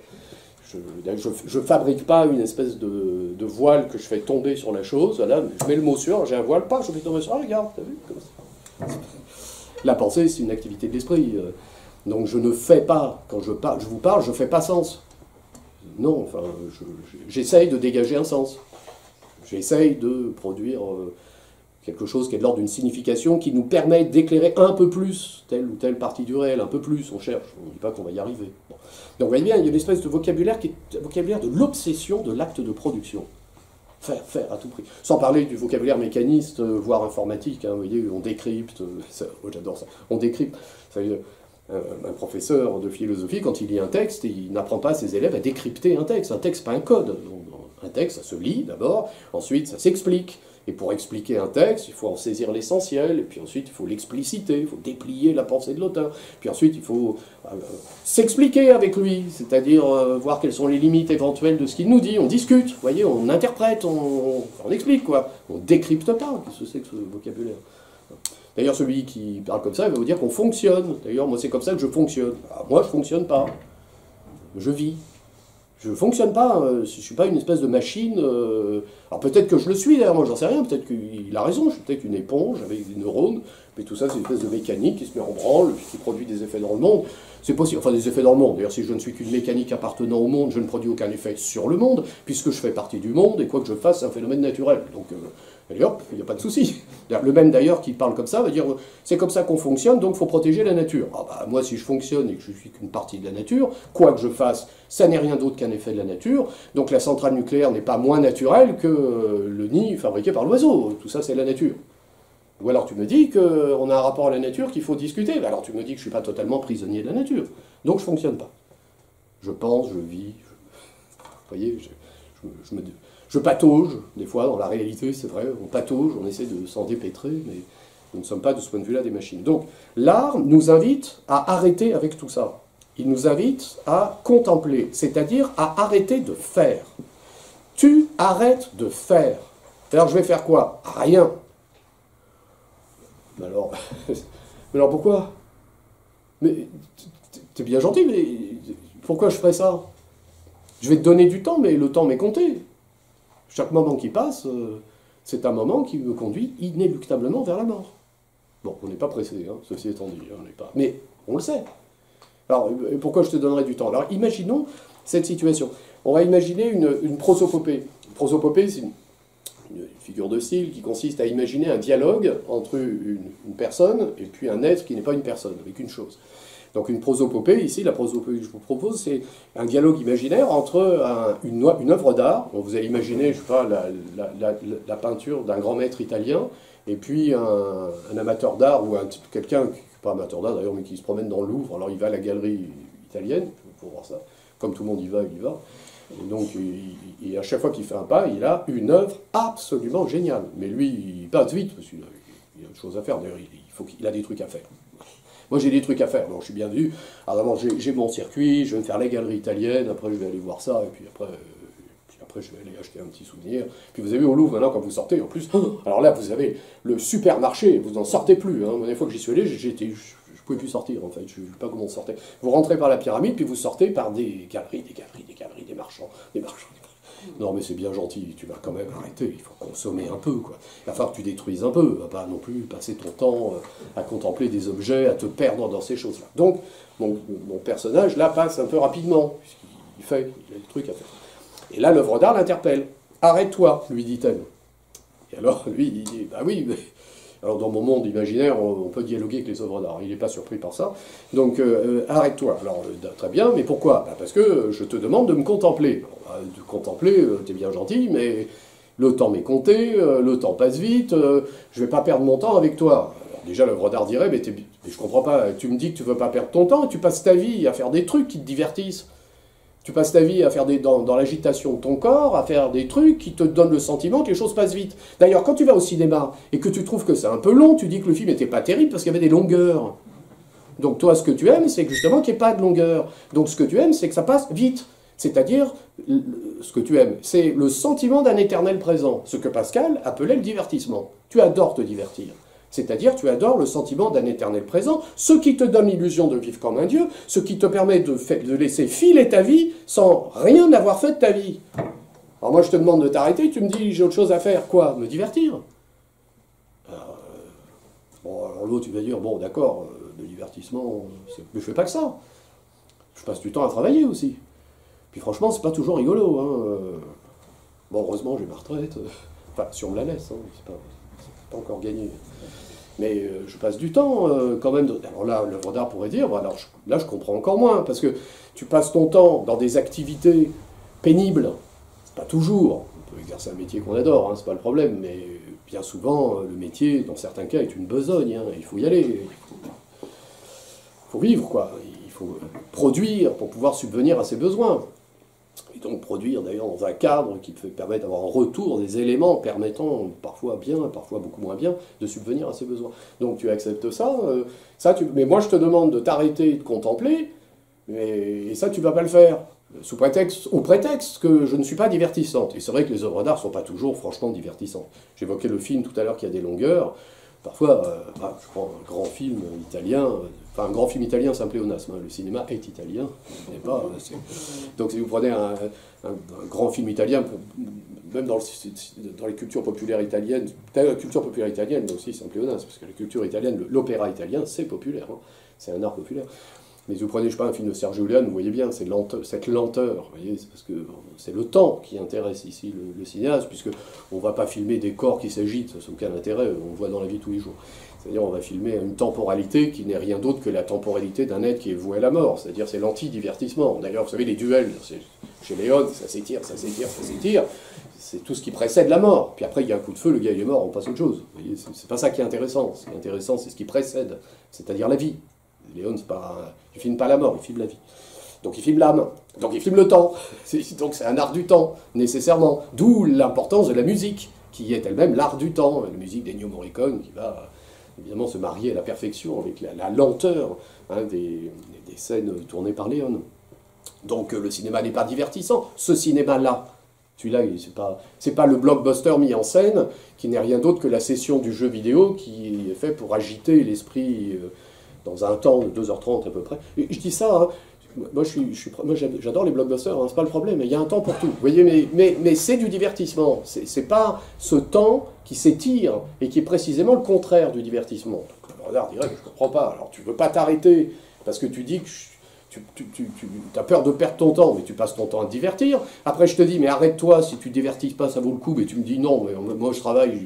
A: Je fabrique pas une espèce de voile que je fais tomber sur la chose. Voilà, je mets le mot sûr, j'ai un voile, pas, je fais tomber sur. Ah, regarde, t'as vu comme ça. La pensée, c'est une activité de l'esprit. Donc je ne fais pas, quand je vous parle, je fais pas sens. Non, enfin, j'essaye de dégager un sens. J'essaye de produire quelque chose qui est de l'ordre d'une signification qui nous permet d'éclairer un peu plus telle ou telle partie du réel, un peu plus, on cherche, on ne dit pas qu'on va y arriver. Bon. Donc vous voyez bien, il y a une espèce de vocabulaire qui est le vocabulaire de l'obsession de l'acte de production. Faire à tout prix. Sans parler du vocabulaire mécaniste, voire informatique, hein, vous voyez, on décrypte, j'adore ça, on décrypte. Ça veut dire, un professeur de philosophie, quand il lit un texte, il n'apprend pas à ses élèves à décrypter un texte, pas un code. Un texte, ça se lit d'abord, ensuite ça s'explique. Et pour expliquer un texte, il faut en saisir l'essentiel, et puis ensuite il faut l'expliciter, il faut déplier la pensée de l'auteur. Puis ensuite il faut s'expliquer avec lui, c'est-à-dire voir quelles sont les limites éventuelles de ce qu'il nous dit. On discute, vous voyez, on interprète, on explique quoi. On décrypte pas, qu'est-ce que c'est que ce vocabulaire. D'ailleurs, celui qui parle comme ça, il va vous dire qu'on fonctionne. D'ailleurs, moi c'est comme ça que je fonctionne. Alors, moi je fonctionne pas, je vis. Je ne fonctionne pas, je ne suis pas une espèce de machine. Alors peut-être que je le suis, d'ailleurs, moi j'en sais rien, peut-être qu'il a raison, je suis peut-être une éponge avec des neurones, mais tout ça c'est une espèce de mécanique qui se met en branle, qui produit des effets dans le monde. C'est possible, enfin des effets dans le monde. D'ailleurs, si je ne suis qu'une mécanique appartenant au monde, je ne produis aucun effet sur le monde, puisque je fais partie du monde, et quoi que je fasse, c'est un phénomène naturel. Donc, allez hop, il n'y a pas de souci. Le même d'ailleurs qui parle comme ça va dire c'est comme ça qu'on fonctionne, donc il faut protéger la nature. Ah bah, moi, si je fonctionne et que je suis qu'une partie de la nature, quoi que je fasse, ça n'est rien d'autre qu'un effet de la nature. Donc la centrale nucléaire n'est pas moins naturelle que le nid fabriqué par l'oiseau. Tout ça, c'est la nature. Ou alors tu me dis qu'on a un rapport à la nature qu'il faut discuter. Alors tu me dis que je ne suis pas totalement prisonnier de la nature. Donc je ne fonctionne pas. Je pense, je vis. Vous voyez, je patauge, des fois, dans la réalité, c'est vrai. On patauge, on essaie de s'en dépêtrer, mais nous ne sommes pas de ce point de vue-là des machines. Donc l'art nous invite à arrêter avec tout ça. Il nous invite à contempler, c'est-à-dire à arrêter de faire. Tu arrêtes de faire. Alors je vais faire quoi? Rien. Mais alors pourquoi? Mais t'es bien gentil, mais pourquoi je ferais ça? Je vais te donner du temps, mais le temps m'est compté. Chaque moment qui passe, c'est un moment qui me conduit inéluctablement vers la mort. Bon, on n'est pas pressé, hein, ceci étant dit, on n'est pas. Mais on le sait. Alors, pourquoi je te donnerai du temps? Alors, imaginons cette situation. On va imaginer une prosopopée. Une prosopopée, c'est une figure de style qui consiste à imaginer un dialogue entre une personne et puis un être qui n'est pas une personne, avec une chose. Donc une prosopopée, ici, la prosopopée que je vous propose, c'est un dialogue imaginaire entre une œuvre d'art. Vous allez imaginer, je sais pas, la peinture d'un grand maître italien, et puis un amateur d'art, ou quelqu'un, pas amateur d'art d'ailleurs, mais qui se promène dans le Louvre. Alors il va à la galerie italienne, pour voir ça. Comme tout le monde y va, il y va. Et donc, à chaque fois qu'il fait un pas, il a une œuvre absolument géniale. Mais lui, il passe vite, parce qu'il a autre chose à faire. D'ailleurs, il a des trucs à faire. Moi, j'ai des trucs à faire, donc je suis bien vu. Alors, d'abord, j'ai mon circuit, je vais me faire les galeries italiennes, après, je vais aller voir ça, et puis après, je vais aller acheter un petit souvenir. Puis vous avez au Louvre, maintenant, quand vous sortez, en plus, alors là, vous avez le supermarché, vous n'en sortez plus. Hein. La dernière fois que j'y suis allé, je ne pouvais plus sortir, en fait. Je ne sais pas comment on sortait. Vous rentrez par la pyramide, puis vous sortez par des galeries, des marchands. Non, mais c'est bien gentil, tu vas quand même arrêter, il faut consommer un peu, quoi. Il va falloir que tu détruises un peu, pas non plus passer ton temps à contempler des objets, à te perdre dans ces choses-là. Donc, mon personnage, là, passe un peu rapidement, puisqu'il a des trucs à faire. Et là, l'œuvre d'art l'interpelle. « Arrête-toi », lui dit-elle. Et alors, lui, il dit « Bah oui, mais... » Alors, dans mon monde imaginaire, on peut dialoguer avec les œuvres d'art. Il n'est pas surpris par ça. Donc, arrête-toi. Alors, très bien, mais pourquoi? Parce que je te demande de me contempler. De contempler, t'es bien gentil, mais le temps m'est compté, le temps passe vite, je vais pas perdre mon temps avec toi. Alors, déjà, l'œuvre d'art dirait, mais je comprends pas, tu me dis que tu veux pas perdre ton temps, et tu passes ta vie à faire des trucs qui te divertissent. Tu passes ta vie à faire dans l'agitation de ton corps, à faire des trucs qui te donnent le sentiment que les choses passent vite. D'ailleurs, quand tu vas au cinéma et que tu trouves que c'est un peu long, tu dis que le film n'était pas terrible parce qu'il y avait des longueurs. Donc toi, ce que tu aimes, c'est justement qu'il n'y ait pas de longueur. Donc ce que tu aimes, c'est que ça passe vite. C'est-à-dire, ce que tu aimes, c'est le sentiment d'un éternel présent. Ce que Pascal appelait le divertissement. Tu adores te divertir. C'est-à-dire, tu adores le sentiment d'un éternel présent, ce qui te donne l'illusion de vivre comme un dieu, ce qui te permet de laisser filer ta vie sans rien avoir fait de ta vie. Alors moi, je te demande de t'arrêter, tu me dis, j'ai autre chose à faire. Quoi? Me divertir. Bon, alors l'autre, tu vas dire, bon, d'accord, le divertissement, mais je fais pas que ça. Je passe du temps à travailler aussi. Puis franchement, c'est pas toujours rigolo. Hein. Bon, heureusement, j'ai ma retraite. Enfin, si on me la laisse, hein, c'est pas encore gagné. Mais je passe du temps quand même. Alors là, l'œuvre d'art pourrait dire, bon, alors là je comprends encore moins, parce que tu passes ton temps dans des activités pénibles, pas toujours, on peut exercer un métier qu'on adore, hein, c'est pas le problème, mais bien souvent, le métier, dans certains cas, est une besogne, hein, il faut y aller, il faut vivre, quoi, il faut produire pour pouvoir subvenir à ses besoins. Et donc produire d'ailleurs dans un cadre qui te permet d'avoir un retour des éléments permettant, parfois bien, parfois beaucoup moins bien, de subvenir à ses besoins. Donc tu acceptes ça, mais moi je te demande de t'arrêter de contempler, et ça tu ne vas pas le faire, au prétexte que je ne suis pas divertissante. Et c'est vrai que les œuvres d'art ne sont pas toujours franchement divertissantes. J'évoquais le film tout à l'heure qui a des longueurs. Parfois, je prends un grand film italien, enfin un grand film italien c'est un pléonasme, hein, le cinéma est italien, je ne connais pas, donc si vous prenez un grand film italien, même dans les cultures populaires italiennes, la culture populaire italienne aussi c'est un pléonasme, parce que la culture italienne, l'opéra italien c'est populaire, hein, c'est un art populaire. Mais si vous prenez, je sais pas, un film de Sergio Leone, vous voyez bien, cette lenteur, vous voyez, c'est parce que c'est le temps qui intéresse ici le cinéaste, puisque on ne va pas filmer des corps qui s'agitent, ça n'a aucun intérêt, on le voit dans la vie tous les jours. C'est-à-dire on va filmer une temporalité qui n'est rien d'autre que la temporalité d'un être qui est voué à la mort, c'est-à-dire c'est l'anti-divertissement. D'ailleurs, vous savez, les duels, chez Léon, ça s'étire, ça s'étire, ça s'étire, c'est tout ce qui précède la mort. Puis après, il y a un coup de feu, le gars il est mort, on passe à autre chose. Vous voyez, c'est pas ça qui est intéressant. Ce qui est intéressant, c'est ce qui précède, c'est-à-dire la vie. Léon, il ne filme pas la mort, il filme la vie. Donc il filme l'âme, donc il filme le temps. Donc c'est un art du temps, nécessairement. D'où l'importance de la musique, qui est elle-même l'art du temps. La musique d'Ennio Morricone, qui va évidemment se marier à la perfection avec la lenteur hein, des scènes tournées par Léon. Donc le cinéma n'est pas divertissant. Ce cinéma-là, celui-là, c'est pas le blockbuster mis en scène, qui n'est rien d'autre que la session du jeu vidéo qui est fait pour agiter l'esprit dans un temps de 2h30 à peu près. Et je dis ça, hein, moi j'adore les blockbusters, hein, c'est pas le problème, mais il y a un temps pour tout. Vous voyez, mais c'est du divertissement, c'est pas ce temps qui s'étire et qui est précisément le contraire du divertissement. Donc le regard dirait, je comprends pas, alors tu veux pas t'arrêter parce que tu dis que Tu as peur de perdre ton temps, mais tu passes ton temps à te divertir. Après, je te dis, mais arrête-toi, si tu ne divertis pas, ça vaut le coup. Mais tu me dis, non, mais moi, je travaille,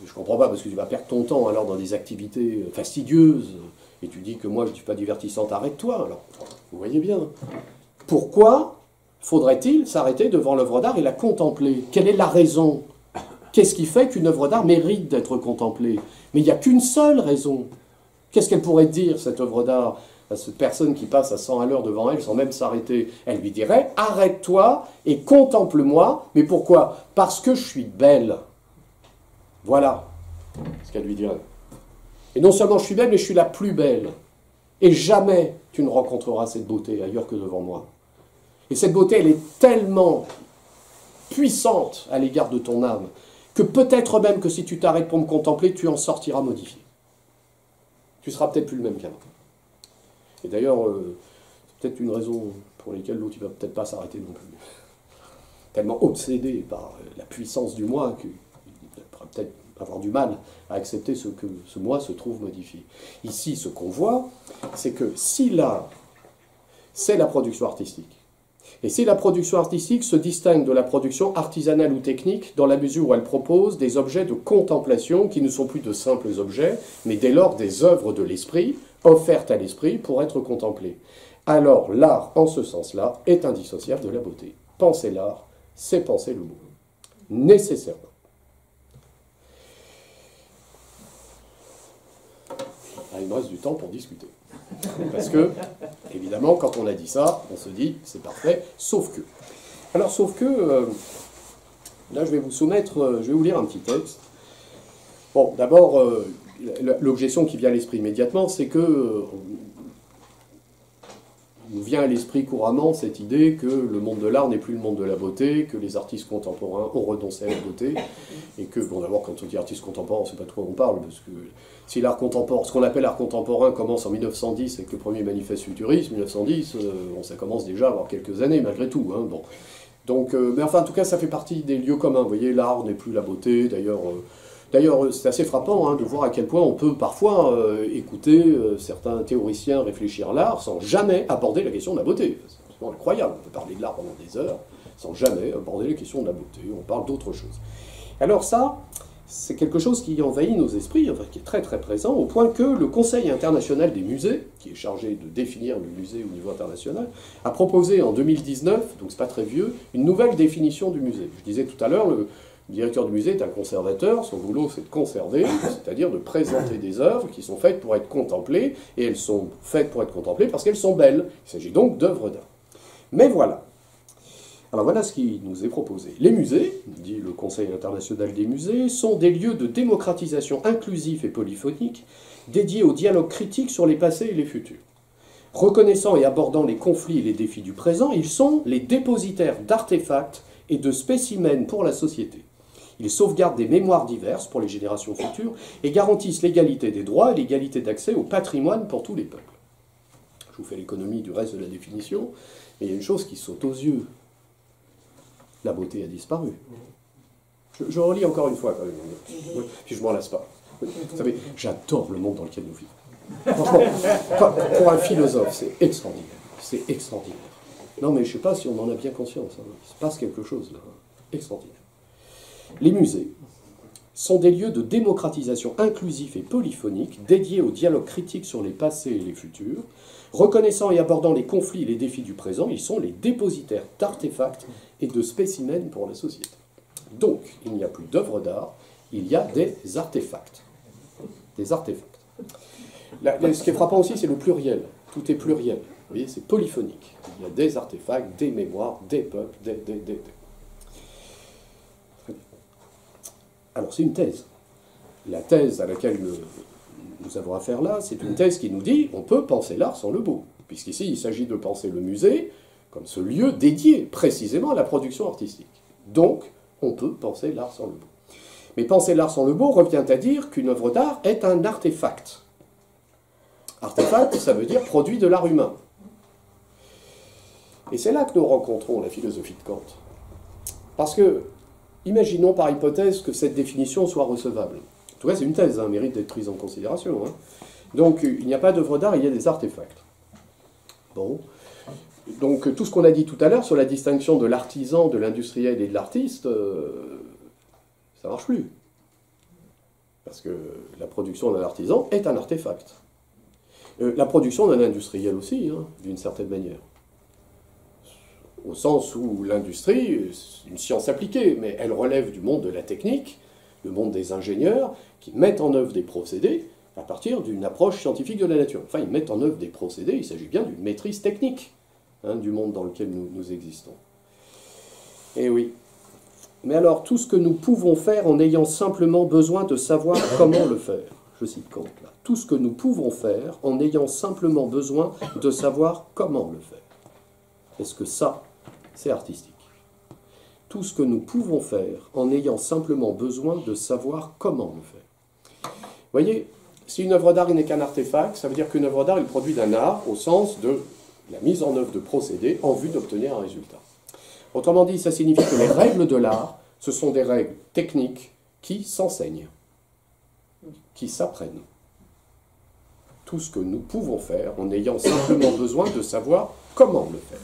A: je comprends pas, parce que tu vas perdre ton temps alors dans des activités fastidieuses. Et tu dis que moi, je ne suis pas divertissante, arrête-toi. Alors, vous voyez bien. Pourquoi faudrait-il s'arrêter devant l'œuvre d'art et la contempler? Quelle est la raison? Qu'est-ce qui fait qu'une œuvre d'art mérite d'être contemplée? Mais il n'y a qu'une seule raison. Qu'est-ce qu'elle pourrait dire, cette œuvre d'art, à cette personne qui passe à 100 à l'heure devant elle sans même s'arrêter? Elle lui dirait, arrête-toi et contemple-moi. Mais pourquoi? Parce que je suis belle. Voilà ce qu'elle lui dirait. Et non seulement je suis belle, mais je suis la plus belle. Et jamais tu ne rencontreras cette beauté ailleurs que devant moi. Et cette beauté, elle est tellement puissante à l'égard de ton âme, que peut-être même que si tu t'arrêtes pour me contempler, tu en sortiras modifié. Tu seras peut-être plus le même qu'avant. Et d'ailleurs, c'est peut-être une raison pour laquelle l'autre ne va peut-être pas s'arrêter non plus. Tellement obsédé par la puissance du moi qu'il pourra peut-être avoir du mal à accepter ce que ce moi se trouve modifié. Ici, ce qu'on voit, c'est que si l'art, c'est la production artistique, et si la production artistique se distingue de la production artisanale ou technique dans la mesure où elle propose des objets de contemplation qui ne sont plus de simples objets, mais dès lors des œuvres de l'esprit, offertes à l'esprit pour être contemplées. Alors l'art, en ce sens-là, est indissociable de la beauté. Penser l'art, c'est penser le beau. Nécessairement. Ah, il me reste du temps pour discuter. Parce que, évidemment, quand on a dit ça, on se dit, c'est parfait, sauf que. Alors, sauf que, là, je vais vous soumettre, je vais vous lire un petit texte. Bon, d'abord, l'objection qui vient à l'esprit immédiatement, c'est que nous vient à l'esprit couramment cette idée que le monde de l'art n'est plus le monde de la beauté, que les artistes contemporains ont renoncé à la beauté, et que, bon, d'abord, quand on dit artiste contemporain, on ne sait pas de quoi on parle, parce que si l'art contemporain, ce qu'on appelle l'art contemporain commence en 1910 avec le premier manifeste futuriste, 1910, bon, ça commence déjà à avoir quelques années, malgré tout, hein, bon. Donc, mais enfin, en tout cas, ça fait partie des lieux communs, vous voyez, l'art n'est plus la beauté, d'ailleurs... D'ailleurs, c'est assez frappant de voir à quel point on peut parfois écouter certains théoriciens réfléchir l'art sans jamais aborder la question de la beauté. C'est absolument incroyable. On peut parler de l'art pendant des heures sans jamais aborder la question de la beauté. On parle d'autre chose. Alors ça, c'est quelque chose qui envahit nos esprits, enfin, qui est très très présent, au point que le Conseil international des musées, qui est chargé de définir le musée au niveau international, a proposé en 2019, donc c'est pas très vieux, une nouvelle définition du musée. Je disais tout à l'heure, le directeur du musée est un conservateur, son boulot c'est de conserver, c'est-à-dire de présenter des œuvres qui sont faites pour être contemplées, et elles sont faites pour être contemplées parce qu'elles sont belles. Il s'agit donc d'œuvres d'art. Mais voilà. Alors voilà ce qui nous est proposé. Les musées, dit le Conseil international des musées, sont des lieux de démocratisation inclusif et polyphonique, dédiés au dialogue critique sur les passés et les futurs. Reconnaissant et abordant les conflits et les défis du présent, ils sont les dépositaires d'artefacts et de spécimens pour la société. Ils sauvegardent des mémoires diverses pour les générations futures et garantissent l'égalité des droits et l'égalité d'accès au patrimoine pour tous les peuples. Je vous fais l'économie du reste de la définition, mais il y a une chose qui saute aux yeux. La beauté a disparu. Je relis encore une fois, quand même. Oui, puis je m'en lasse pas. Vous savez, j'adore le monde dans lequel nous vivons. Franchement, pour un philosophe, c'est extraordinaire. C'est extraordinaire. Non, mais je ne sais pas si on en a bien conscience. Hein. Il se passe quelque chose là. Extraordinaire. Les musées sont des lieux de démocratisation inclusif et polyphonique dédiés au dialogue critique sur les passés et les futurs. Reconnaissant et abordant les conflits et les défis du présent, ils sont les dépositaires d'artefacts et de spécimens pour la société. Donc, il n'y a plus d'œuvres d'art, il y a des artefacts. Des artefacts. Ce qui est frappant aussi, c'est le pluriel. Tout est pluriel. Vous voyez, c'est polyphonique. Il y a des artefacts, des mémoires, des peuples, des. Alors, c'est une thèse. La thèse à laquelle nous avons affaire là, c'est une thèse qui nous dit on peut penser l'art sans le beau. Puisqu'ici, il s'agit de penser le musée comme ce lieu dédié précisément à la production artistique. Donc, on peut penser l'art sans le beau. Mais penser l'art sans le beau revient à dire qu'une œuvre d'art est un artefact. Artefact, ça veut dire produit de l'art humain. Et c'est là que nous rencontrons la philosophie de Kant. Parce que, imaginons par hypothèse que cette définition soit recevable. En tout cas, c'est une thèse, mérite d'être prise en considération. Donc, il n'y a pas d'œuvre d'art, il y a des artefacts. Bon. Donc tout ce qu'on a dit tout à l'heure sur la distinction de l'artisan, de l'industriel et de l'artiste, ça ne marche plus. Parce que la production d'un artisan est un artefact. La production d'un industriel aussi, hein, d'une certaine manière. Au sens où l'industrie, c'est une science appliquée, mais elle relève du monde de la technique, le monde des ingénieurs, qui mettent en œuvre des procédés à partir d'une approche scientifique de la nature. Enfin, ils mettent en œuvre des procédés, il s'agit bien d'une maîtrise technique, hein, du monde dans lequel nous existons. Et oui. Mais alors, tout ce que nous pouvons faire en ayant simplement besoin de savoir comment le faire. Je cite Kant là. Tout ce que nous pouvons faire en ayant simplement besoin de savoir comment le faire. Est-ce que ça, c'est artistique? Tout ce que nous pouvons faire en ayant simplement besoin de savoir comment le faire. Vous voyez, si une œuvre d'art n'est qu'un artefact, ça veut dire qu'une œuvre d'art, elle produit d'un art au sens de la mise en œuvre de procédés en vue d'obtenir un résultat. Autrement dit, ça signifie que les règles de l'art, ce sont des règles techniques qui s'enseignent, qui s'apprennent. Tout ce que nous pouvons faire en ayant simplement besoin de savoir comment le faire.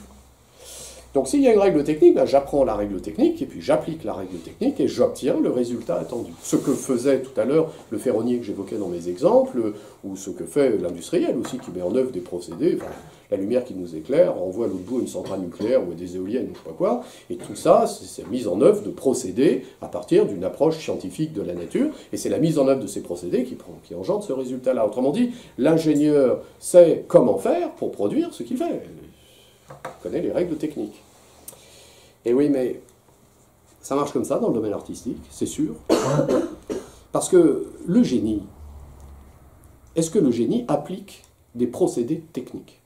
A: Donc s'il y a une règle technique, ben, j'apprends la règle technique, et puis j'applique la règle technique, et j'obtiens le résultat attendu. Ce que faisait tout à l'heure le ferronnier que j'évoquais dans mes exemples, ou ce que fait l'industriel aussi, qui met en œuvre des procédés, enfin, la lumière qui nous éclaire, on voit à l'autre bout une centrale nucléaire ou des éoliennes, ou je sais pas quoi, et tout ça, c'est la mise en œuvre de procédés à partir d'une approche scientifique de la nature, et c'est la mise en œuvre de ces procédés qui engendre ce résultat-là. Autrement dit, l'ingénieur sait comment faire pour produire ce qu'il fait. Il connaît les règles techniques. Et oui, mais ça marche comme ça dans le domaine artistique, c'est sûr. Parce que le génie, est-ce que le génie applique des procédés techniques?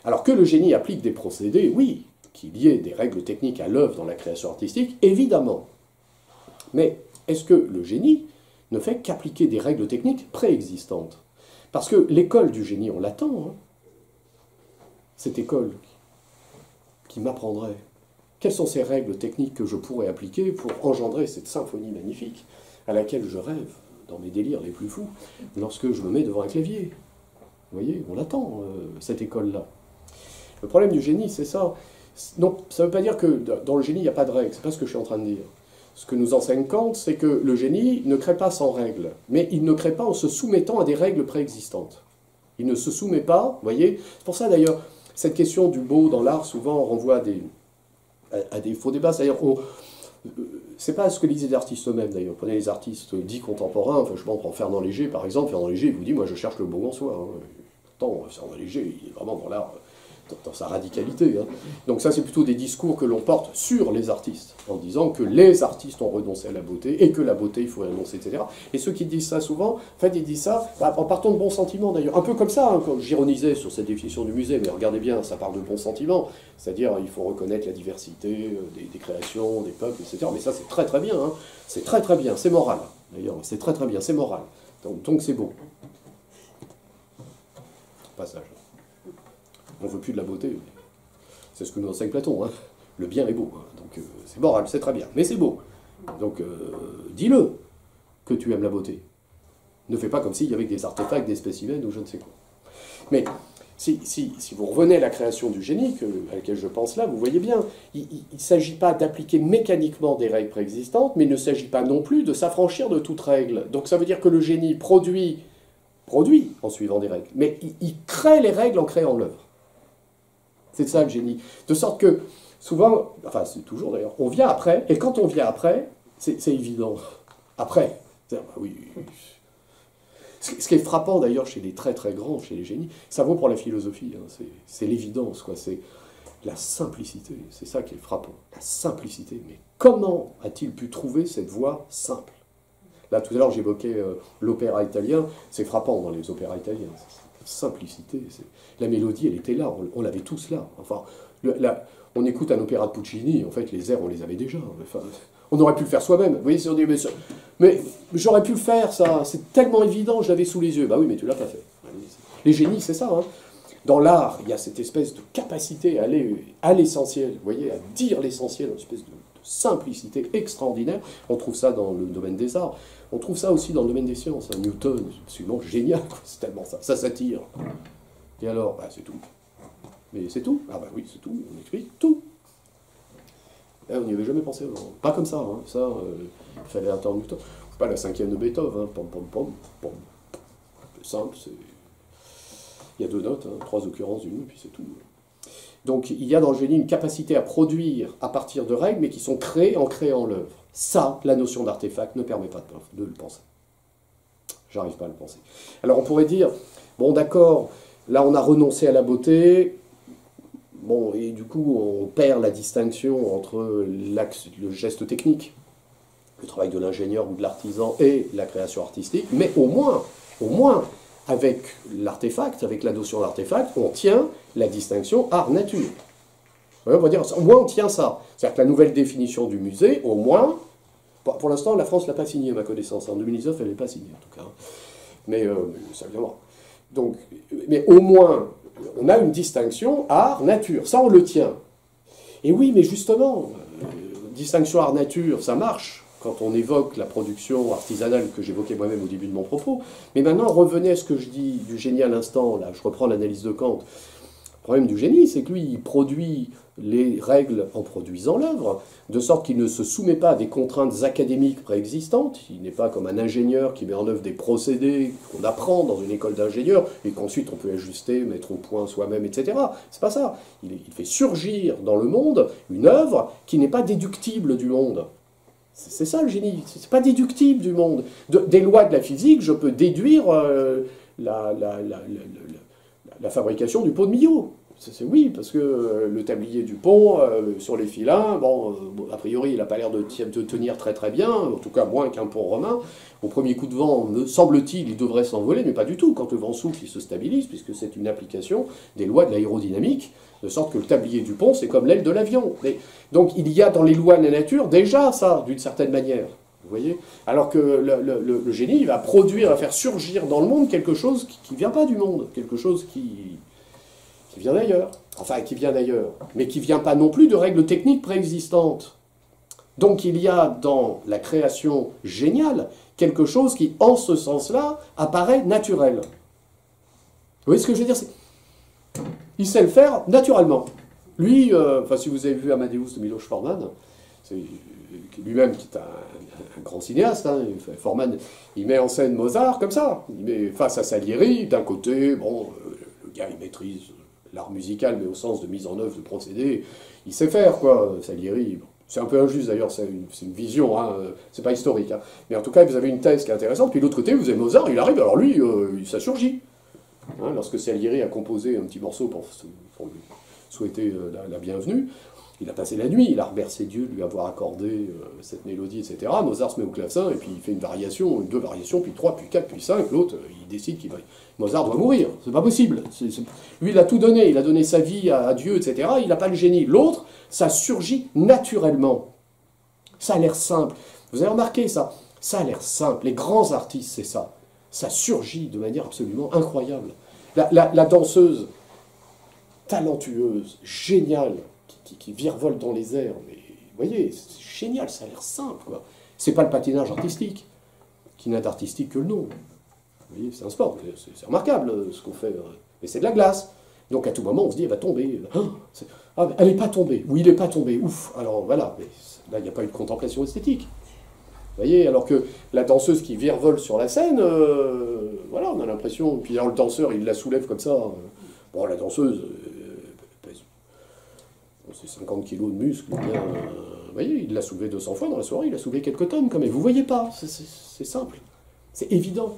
A: Alors que le génie applique des procédés, oui, qu'il y ait des règles techniques à l'œuvre dans la création artistique, évidemment. Mais est-ce que le génie ne fait qu'appliquer des règles techniques préexistantes? Parce que l'école du génie, on l'attend, hein. Cette école qui m'apprendrait quelles sont ces règles techniques que je pourrais appliquer pour engendrer cette symphonie magnifique à laquelle je rêve dans mes délires les plus fous lorsque je me mets devant un clavier. Vous voyez, on l'attend, cette école-là. Le problème du génie, c'est ça. Donc, ça ne veut pas dire que dans le génie, il n'y a pas de règles. C'est pas ce que je suis en train de dire. Ce que nous enseigne Kant, c'est que le génie ne crée pas sans règles, mais il ne crée pas en se soumettant à des règles préexistantes. Il ne se soumet pas, vous voyez. C'est pour ça, d'ailleurs, cette question du beau dans l'art, souvent, renvoie à des faux débats. C'est-à-dire, c'est pas ce que disaient les artistes eux-mêmes, d'ailleurs. Prenez les artistes dits contemporains, enfin, je prends Fernand Léger, par exemple. Fernand Léger, il vous dit, moi, je cherche le beau en soi. Hein. Pourtant, Fernand Léger, il est vraiment dans l'art, dans sa radicalité. Hein. Donc ça, c'est plutôt des discours que l'on porte sur les artistes, en disant que les artistes ont renoncé à la beauté, et que la beauté, il faut y renoncer, etc. Et ceux qui disent ça souvent, en fait, ils disent ça en partant de bons sentiments, d'ailleurs. Un peu comme ça, hein, quand j'ironisais sur cette définition du musée, mais regardez bien, ça part de bons sentiments. C'est-à-dire, il faut reconnaître la diversité des créations, des peuples, etc. Mais ça, c'est très très bien. Hein. C'est très très bien, c'est moral. D'ailleurs, c'est très très bien, c'est moral. Donc c'est beau. Passage. On ne veut plus de la beauté. C'est ce que nous enseigne Platon. Hein. Le bien est beau. Hein. Donc c'est moral, c'est très bien. Mais c'est beau. Donc dis-le que tu aimes la beauté. Ne fais pas comme s'il y avait des artefacts, des spécimens ou je ne sais quoi. Mais si vous revenez à la création du génie, à laquelle je pense là, vous voyez bien, il ne s'agit pas d'appliquer mécaniquement des règles préexistantes, mais il ne s'agit pas non plus de s'affranchir de toute règle. Donc ça veut dire que le génie produit en suivant des règles, mais il crée les règles en créant l'œuvre. C'est ça le génie. De sorte que, souvent, enfin c'est toujours d'ailleurs, on vient après, et quand on vient après, c'est évident. Après, bah oui. Ce qui est frappant d'ailleurs chez les très très grands, chez les génies, ça vaut pour la philosophie, hein, c'est l'évidence, quoi. C'est la simplicité, c'est ça qui est frappant. La simplicité, mais comment a-t-il pu trouver cette voie simple? Là, tout à l'heure, j'évoquais l'opéra italien, c'est frappant dans les opéras italiens. Simplicité. La mélodie, elle était là, on l'avait tous là. Enfin, on écoute un opéra de Puccini, en fait, les airs, on les avait déjà. Enfin, on aurait pu le faire soi-même. Vous voyez, si on dit, mais j'aurais pu le faire, ça, c'est tellement évident, je l'avais sous les yeux. Bah oui, mais tu l'as pas fait. Les génies, c'est ça. Hein. Dans l'art, il y a cette espèce de capacité à aller à l'essentiel, vous voyez, à dire l'essentiel, une espèce de simplicité extraordinaire. On trouve ça dans le domaine des arts. On trouve ça aussi dans le domaine des sciences. Newton, c'est absolument génial. C'est tellement ça. Ça s'attire. Et alors, bah, c'est tout. Mais c'est tout. Ah bah oui, c'est tout. On explique tout. Eh, on n'y avait jamais pensé avant. Pas comme ça. Hein. Ça, il fallait attendre du temps. C'est pas la cinquième de Beethoven. Hein. Pom, pom, pom, pom. C'est simple. Il y a deux notes, hein. Trois occurrences, une, et puis c'est tout. Donc il y a dans le génie une capacité à produire à partir de règles, mais qui sont créées en créant l'œuvre. Ça, la notion d'artefact ne permet pas de le penser. J'arrive pas à le penser. Alors on pourrait dire, bon d'accord, là on a renoncé à la beauté, bon, et du coup on perd la distinction entre le geste technique, le travail de l'ingénieur ou de l'artisan et la création artistique, mais au moins, avec l'artefact, avec la notion d'artefact, on tient la distinction art-nature. On va dire, au moins on tient ça. C'est-à-dire que la nouvelle définition du musée, au moins, pour l'instant la France ne l'a pas signée à ma connaissance, en 2019 elle n'est pas signée en tout cas, mais ça viendra. Donc, mais au moins, on a une distinction art-nature, ça on le tient. Et oui, mais justement, distinction art-nature, ça marche quand on évoque la production artisanale que j'évoquais moi-même au début de mon propos. Mais maintenant, revenez à ce que je dis du génie à l'instant, là, je reprends l'analyse de Kant. Le problème du génie, c'est que lui, il produit les règles en produisant l'œuvre, de sorte qu'il ne se soumet pas à des contraintes académiques préexistantes. Il n'est pas comme un ingénieur qui met en œuvre des procédés qu'on apprend dans une école d'ingénieur et qu'ensuite on peut ajuster, mettre au point soi-même, etc. C'est pas ça. Il fait surgir dans le monde une œuvre qui n'est pas déductible du monde. C'est ça le génie, c'est pas déductible du monde. Des lois de la physique, je peux déduire la fabrication du pot de Millau. Oui, parce que le tablier du pont, sur les filins, bon, a priori, il n'a pas l'air de tenir très très bien, en tout cas moins qu'un pont romain. Au premier coup de vent, me semble-t-il, il devrait s'envoler, mais pas du tout. Quand le vent souffle, il se stabilise, puisque c'est une application des lois de l'aérodynamique, de sorte que le tablier du pont, c'est comme l'aile de l'avion. Donc il y a dans les lois de la nature déjà ça, d'une certaine manière. Vous voyez? Alors que le génie, il va produire, va faire surgir dans le monde quelque chose qui ne vient pas du monde, quelque chose qui vient d'ailleurs, enfin qui vient d'ailleurs, mais qui ne vient pas non plus de règles techniques préexistantes. Donc il y a dans la création géniale quelque chose qui, en ce sens-là, apparaît naturel. Vous voyez ce que je veux dire? Il sait le faire naturellement. Lui, enfin si vous avez vu Amadeus de Miloš Forman, c'est lui-même qui est un grand cinéaste, hein, Forman, il met en scène Mozart comme ça. Il met face à Salieri, d'un côté, bon, le gars il maîtrise l'art musical, mais au sens de mise en œuvre de procédés, il sait faire, quoi. Salieri, bon, c'est un peu injuste d'ailleurs, c'est une vision, hein, c'est pas historique. Hein. Mais en tout cas, vous avez une thèse qui est intéressante, puis de l'autre côté, vous avez Mozart, il arrive, alors lui, ça surgit. Hein, lorsque Salieri a composé un petit morceau pour lui souhaiter la bienvenue, il a passé la nuit, il a remercié Dieu de lui avoir accordé cette mélodie, etc. Mozart se met au clavecin, et puis il fait une variation, deux variations, puis trois, puis quatre, puis cinq. L'autre, il décide qu'il va... Mozart doit mourir, c'est pas possible. Lui, il a tout donné, il a donné sa vie à Dieu, etc. Il n'a pas le génie. L'autre, ça surgit naturellement. Ça a l'air simple. Vous avez remarqué ça? Ça a l'air simple. Les grands artistes, c'est ça. Ça surgit de manière absolument incroyable. La danseuse talentueuse, géniale, qui virevolte dans les airs, mais vous voyez, c'est génial, ça a l'air simple, quoi. C'est pas le patinage artistique, qui n'a d'artistique que le nom. Vous voyez, c'est un sport, c'est remarquable ce qu'on fait, mais c'est de la glace. Donc à tout moment, on se dit, elle va tomber. Ah, elle n'est pas tombée, ou il n'est pas tombé, ouf. Alors voilà, mais là, il n'y a pas eu de contemplation esthétique. Vous voyez, alors que la danseuse qui virevolte sur la scène, voilà, on a l'impression, puis alors le danseur, il la soulève comme ça. Bon, la danseuse... c'est 50 kilos de muscles, bien, vous voyez, il l'a soulevé 200 fois dans la soirée, il a soulevé quelques tonnes quand même. Vous voyez pas, c'est simple, c'est évident.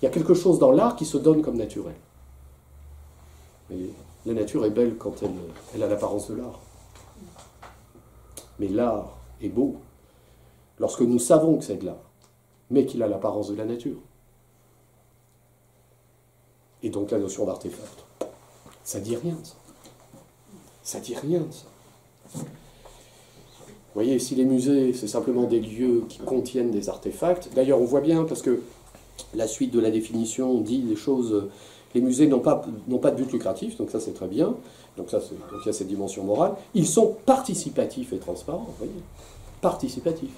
A: Il y a quelque chose dans l'art qui se donne comme naturel. Mais la nature est belle quand elle a l'apparence de l'art. Mais l'art est beau lorsque nous savons que c'est de l'art, mais qu'il a l'apparence de la nature. Et donc la notion d'artefact, ça dit rien, ça. Ça dit rien, ça. Vous voyez, si les musées, c'est simplement des lieux qui contiennent des artefacts, d'ailleurs on voit bien, parce que la suite de la définition dit des choses, les musées n'ont pas de but lucratif, donc ça c'est très bien, donc il y a cette dimension morale, ils sont participatifs et transparents, vous voyez, participatifs.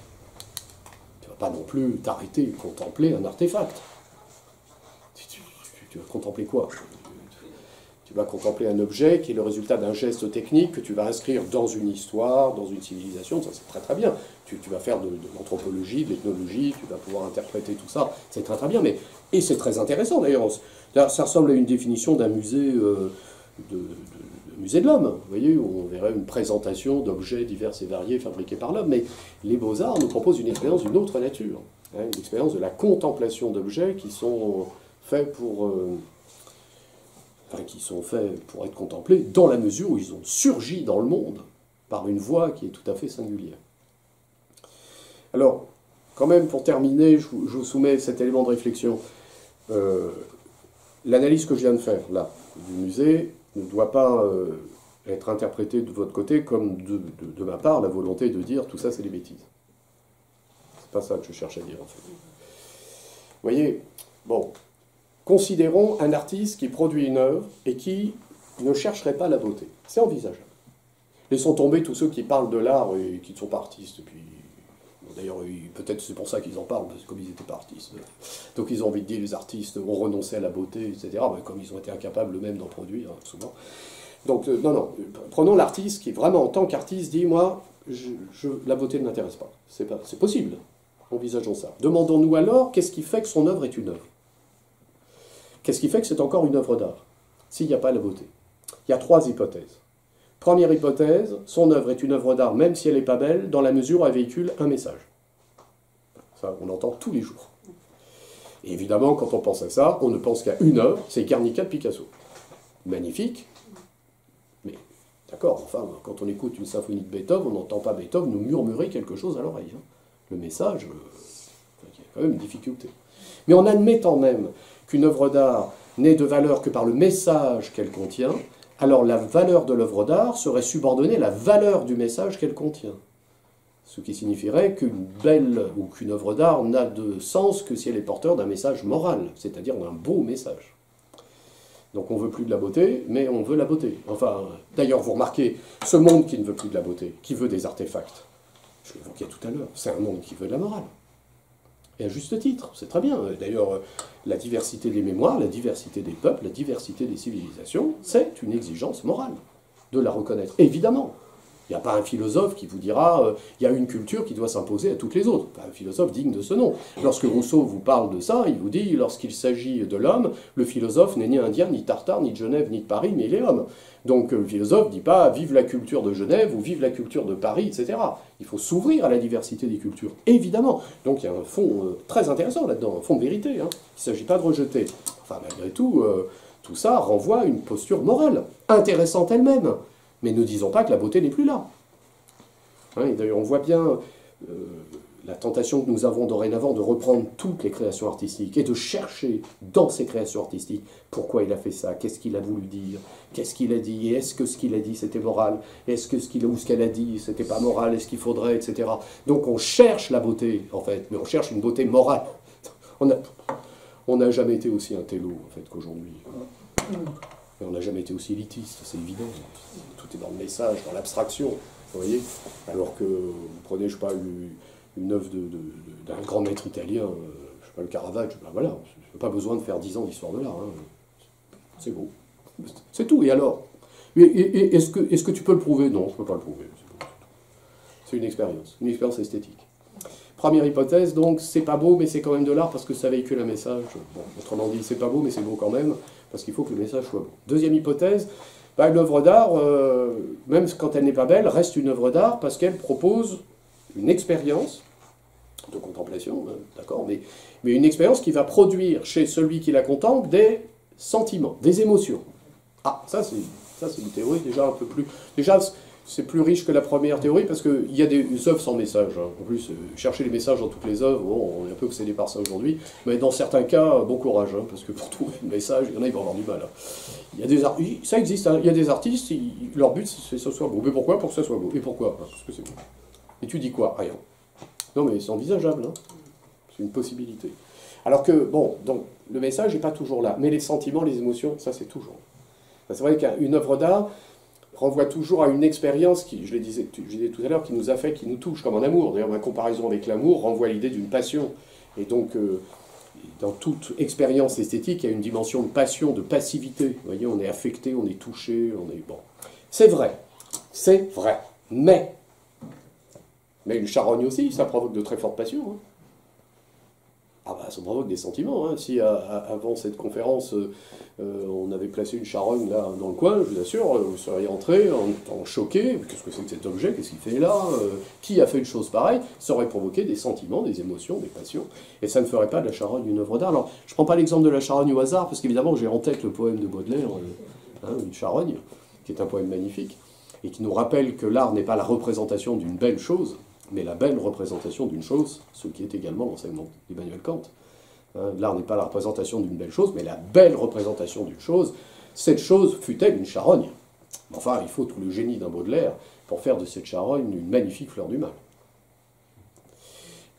A: Tu ne vas pas non plus t'arrêter de contempler un artefact. Tu vas contempler quoi? Tu vas contempler un objet qui est le résultat d'un geste technique que tu vas inscrire dans une histoire, dans une civilisation, ça c'est très très bien. Tu vas faire de l'anthropologie, de l'ethnologie, tu vas pouvoir interpréter tout ça, c'est très très bien. Et c'est très intéressant d'ailleurs. Ça ressemble à une définition d'un musée, musée de l'homme. Vous voyez, où on verrait une présentation d'objets divers et variés fabriqués par l'homme. Mais les beaux-arts nous proposent une expérience d'une autre nature. Hein, une expérience de la contemplation d'objets qui sont faits pour... qui sont faits pour être contemplés dans la mesure où ils ont surgi dans le monde par une voie qui est tout à fait singulière. Alors, quand même, pour terminer, je vous soumets cet élément de réflexion. L'analyse que je viens de faire, là, du musée, ne doit pas être interprétée de votre côté comme, de ma part, la volonté de dire tout ça, c'est des bêtises. C'est pas ça que je cherche à dire, en fait. Vous voyez, bon... Considérons un artiste qui produit une œuvre et qui ne chercherait pas la beauté. C'est envisageable. Laissons tomber tous ceux qui parlent de l'art et qui ne sont pas artistes. Et puis, d'ailleurs, peut-être c'est pour ça qu'ils en parlent, parce que comme ils n'étaient pas artistes. Donc ils ont envie de dire les artistes ont renoncé à la beauté, etc. Mais comme ils ont été incapables eux-mêmes d'en produire, souvent. Donc, non. Prenons l'artiste qui, vraiment, en tant qu'artiste, dit, moi, la beauté ne m'intéresse pas. C'est possible. Envisageons ça. Demandons-nous alors, qu'est-ce qui fait que son œuvre est une œuvre ? Qu'est-ce qui fait que c'est encore une œuvre d'art, s'il n'y a pas la beauté? Il y a 3 hypothèses. Première hypothèse, son œuvre est une œuvre d'art, même si elle n'est pas belle, dans la mesure où elle véhicule un message. Ça, on l'entend tous les jours. Et évidemment, quand on pense à ça, on ne pense qu'à une œuvre, c'est Guernica de Picasso. Magnifique, mais d'accord, enfin, quand on écoute une symphonie de Beethoven, on n'entend pas Beethoven nous murmurer quelque chose à l'oreille. Hein. Le message, il y a quand même une difficulté. Mais en admettant même qu'une œuvre d'art n'est de valeur que par le message qu'elle contient, alors la valeur de l'œuvre d'art serait subordonnée à la valeur du message qu'elle contient. Ce qui signifierait qu'une belle ou qu'une œuvre d'art n'a de sens que si elle est porteur d'un message moral, c'est-à-dire d'un beau message. Donc on ne veut plus de la beauté, mais on veut la beauté. Enfin, d'ailleurs, vous remarquez, ce monde qui ne veut plus de la beauté, qui veut des artefacts, je l'évoquais tout à l'heure, c'est un monde qui veut de la morale. Et à juste titre, c'est très bien. D'ailleurs, la diversité des mémoires, la diversité des peuples, la diversité des civilisations, c'est une exigence morale de la reconnaître. Évidemment, il n'y a pas un philosophe qui vous dira il y a une culture qui doit s'imposer à toutes les autres. Pas un philosophe digne de ce nom. Lorsque Rousseau vous parle de ça, il vous dit lorsqu'il s'agit de l'homme, le philosophe n'est ni indien, ni tartare, ni de Genève, ni de Paris, mais il est homme. Donc le philosophe ne dit pas vive la culture de Genève ou vive la culture de Paris, etc. Il faut s'ouvrir à la diversité des cultures, évidemment. Donc il y a un fond très intéressant là-dedans, un fond de vérité. Hein. Il ne s'agit pas de rejeter. Enfin, malgré tout, tout ça renvoie à une posture morale, intéressante elle-même. Mais ne disons pas que la beauté n'est plus là. Hein, et d'ailleurs, on voit bien la tentation que nous avons dorénavant de reprendre toutes les créations artistiques et de chercher dans ces créations artistiques pourquoi il a fait ça, qu'est-ce qu'il a voulu dire, qu'est-ce qu'il a dit, et est-ce que ce qu'il a dit c'était moral, est-ce que ce qu'elle a dit c'était pas moral, est-ce qu'il faudrait, etc. Donc on cherche la beauté, en fait, mais on cherche une beauté morale. On n'a jamais été aussi intello, en fait, qu'aujourd'hui. Mais on n'a jamais été aussi élitiste, c'est évident. Tout est dans le message, dans l'abstraction, vous voyez. Alors que vous prenez, je ne sais pas, une œuvre d'un grand maître italien, je ne sais pas, le Caravage, ben voilà, je n'ai pas besoin de faire 10 ans d'histoire de l'art. Hein. C'est beau. C'est tout, et alors? Est-ce que tu peux le prouver? Non, je ne peux pas le prouver. C'est une expérience esthétique. Première hypothèse, donc, c'est pas beau, mais c'est quand même de l'art parce que ça véhicule un message. Bon, autrement dit, c'est pas beau, mais c'est beau quand même, parce qu'il faut que le message soit beau. Deuxième hypothèse, une œuvre d'art, même quand elle n'est pas belle, reste une œuvre d'art parce qu'elle propose une expérience de contemplation, d'accord, mais une expérience qui va produire chez celui qui la contemple des sentiments, des émotions. Ah, ça c'est une théorie déjà un peu plus... Déjà, c'est plus riche que la première théorie parce qu'il y a des œuvres sans message. Hein. En plus, chercher les messages dans toutes les œuvres, bon, on est un peu obsédé par ça aujourd'hui, mais dans certains cas, bon courage, hein, parce que pour trouver le message, il y en a, ils vont avoir du mal. Hein. Il y a des ça existe, hein. Il y a des artistes, leur but c'est que ce soit beau. Mais pourquoi? Pour que ça soit beau. Et pourquoi? Parce que c'est beau. Et tu dis quoi? Rien. Non mais c'est envisageable, hein. C'est une possibilité. Alors que, bon, donc, le message n'est pas toujours là, mais les sentiments, les émotions, ça c'est toujours. C'est vrai qu'une œuvre d'art renvoie toujours à une expérience qui, je disais tout à l'heure, qui nous affecte, qui nous touche, comme un amour. D'ailleurs, ma comparaison avec l'amour renvoie à l'idée d'une passion. Et donc, dans toute expérience esthétique, il y a une dimension de passion, de passivité. Vous voyez, on est affecté, on est touché, on est... Bon. C'est vrai, mais une charogne aussi, ça provoque de très fortes passions. Hein. Ah bah, ça provoque des sentiments. Hein. Si avant cette conférence, on avait placé une charogne là dans le coin, je vous assure, vous seriez entré en étant choqué. Qu'est-ce que c'est que cet objet? Qu'est-ce qu'il fait là? Qui a fait une chose pareille? Ça aurait provoqué des sentiments, des émotions, des passions. Et ça ne ferait pas de la charogne une œuvre d'art. Alors, je ne prends pas l'exemple de la charogne au hasard, parce qu'évidemment, j'ai en tête le poème de Baudelaire, une charogne, qui est un poème magnifique, et qui nous rappelle que l'art n'est pas la représentation d'une belle chose, mais la belle représentation d'une chose, ce qui est également l'enseignement d'Emmanuel Kant. L'art n'est pas la représentation d'une belle chose, mais la belle représentation d'une chose. Cette chose fut-elle une charogne? Enfin, il faut tout le génie d'un Baudelaire pour faire de cette charogne une magnifique fleur du mal.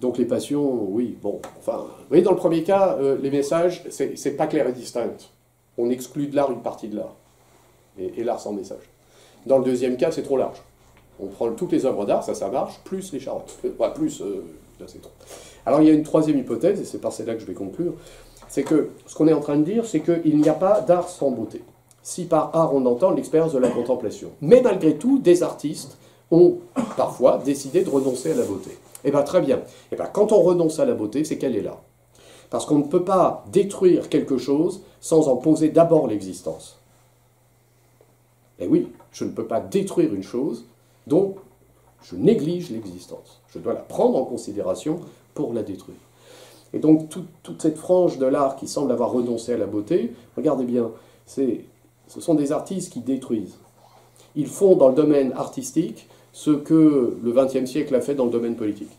A: Donc les passions, oui, bon, enfin... Vous voyez, dans le premier cas, les messages, c'est pas clair et distinct. On exclut de l'art une partie de l'art. Et l'art sans message. Dans le deuxième cas, c'est trop large. On prend toutes les œuvres d'art, ça marche, plus les charognes. Là, c'est trop. Alors, il y a une troisième hypothèse, et c'est par celle-là que je vais conclure, c'est que ce qu'on est en train de dire, c'est qu'il n'y a pas d'art sans beauté. Si par art on entend l'expérience de la contemplation. Mais malgré tout, des artistes ont parfois décidé de renoncer à la beauté. Eh bien, très bien. Eh bien, quand on renonce à la beauté, c'est qu'elle est là. Parce qu'on ne peut pas détruire quelque chose sans en poser d'abord l'existence. Eh oui, je ne peux pas détruire une chose dont je néglige l'existence. Je dois la prendre en considération pour la détruire. Et donc, toute cette frange de l'art qui semble avoir renoncé à la beauté, regardez bien, ce sont des artistes qui détruisent. Ils font dans le domaine artistique ce que le XXe siècle a fait dans le domaine politique.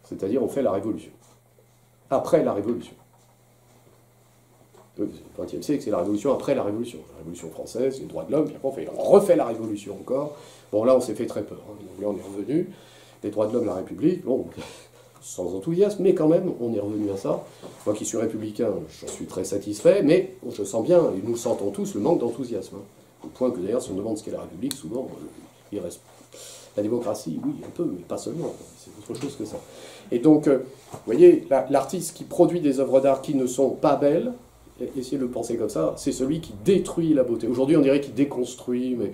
A: C'est-à-dire, on fait la révolution. Après la révolution. Le XXe siècle, c'est la révolution après la révolution. La révolution française, les droits de l'homme, puis après on refait la révolution encore. Bon, là, on s'est fait très peur. Hein. Donc là, on est revenu. Les droits de l'homme, la République, bon, sans enthousiasme, mais quand même, on est revenu à ça. Moi qui suis républicain, j'en suis très satisfait, mais je sens bien, et nous sentons tous, le manque d'enthousiasme. Hein. Au point que d'ailleurs, si on demande ce qu'est la République, souvent, il reste... La démocratie, oui, un peu, mais pas seulement. C'est autre chose que ça. Et donc, vous voyez, l'artiste qui produit des œuvres d'art qui ne sont pas belles, essayez de le penser comme ça, c'est celui qui détruit la beauté. Aujourd'hui, on dirait qu'il déconstruit, mais...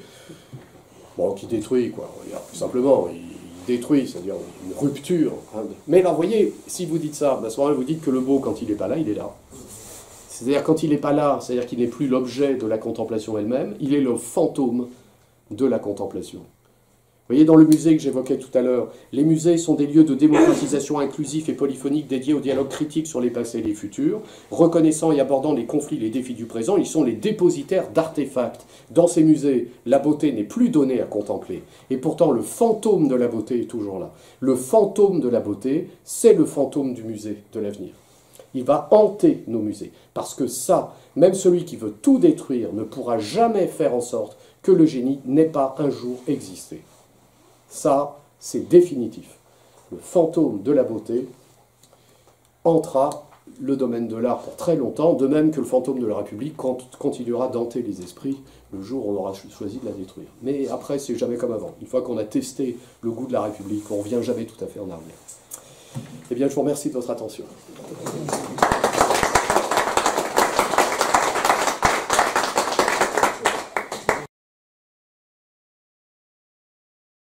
A: Bon, qui détruit, quoi. Tout simplement, il détruit, c'est-à-dire une rupture. Hein. Mais alors, vous voyez, si vous dites ça, à ce moment-là, vous dites que le beau, quand il n'est pas là, il est là. C'est-à-dire, quand il n'est pas là, c'est-à-dire qu'il n'est plus l'objet de la contemplation elle-même, il est le fantôme de la contemplation. Vous voyez, dans le musée que j'évoquais tout à l'heure, les musées sont des lieux de démocratisation inclusif et polyphonique dédiés au dialogue critique sur les passés et les futurs. Reconnaissant et abordant les conflits, les défis du présent, ils sont les dépositaires d'artefacts. Dans ces musées, la beauté n'est plus donnée à contempler. Et pourtant, le fantôme de la beauté est toujours là. Le fantôme de la beauté, c'est le fantôme du musée de l'avenir. Il va hanter nos musées. Parce que ça, même celui qui veut tout détruire ne pourra jamais faire en sorte que le génie n'ait pas un jour existé. Ça, c'est définitif. Le fantôme de la beauté hantera le domaine de l'art pour très longtemps, de même que le fantôme de la République continuera d'hanter les esprits le jour où on aura choisi de la détruire. Mais après, c'est jamais comme avant. Une fois qu'on a testé le goût de la République, on ne revient jamais tout à fait en arrière. Eh bien, je vous remercie de votre attention.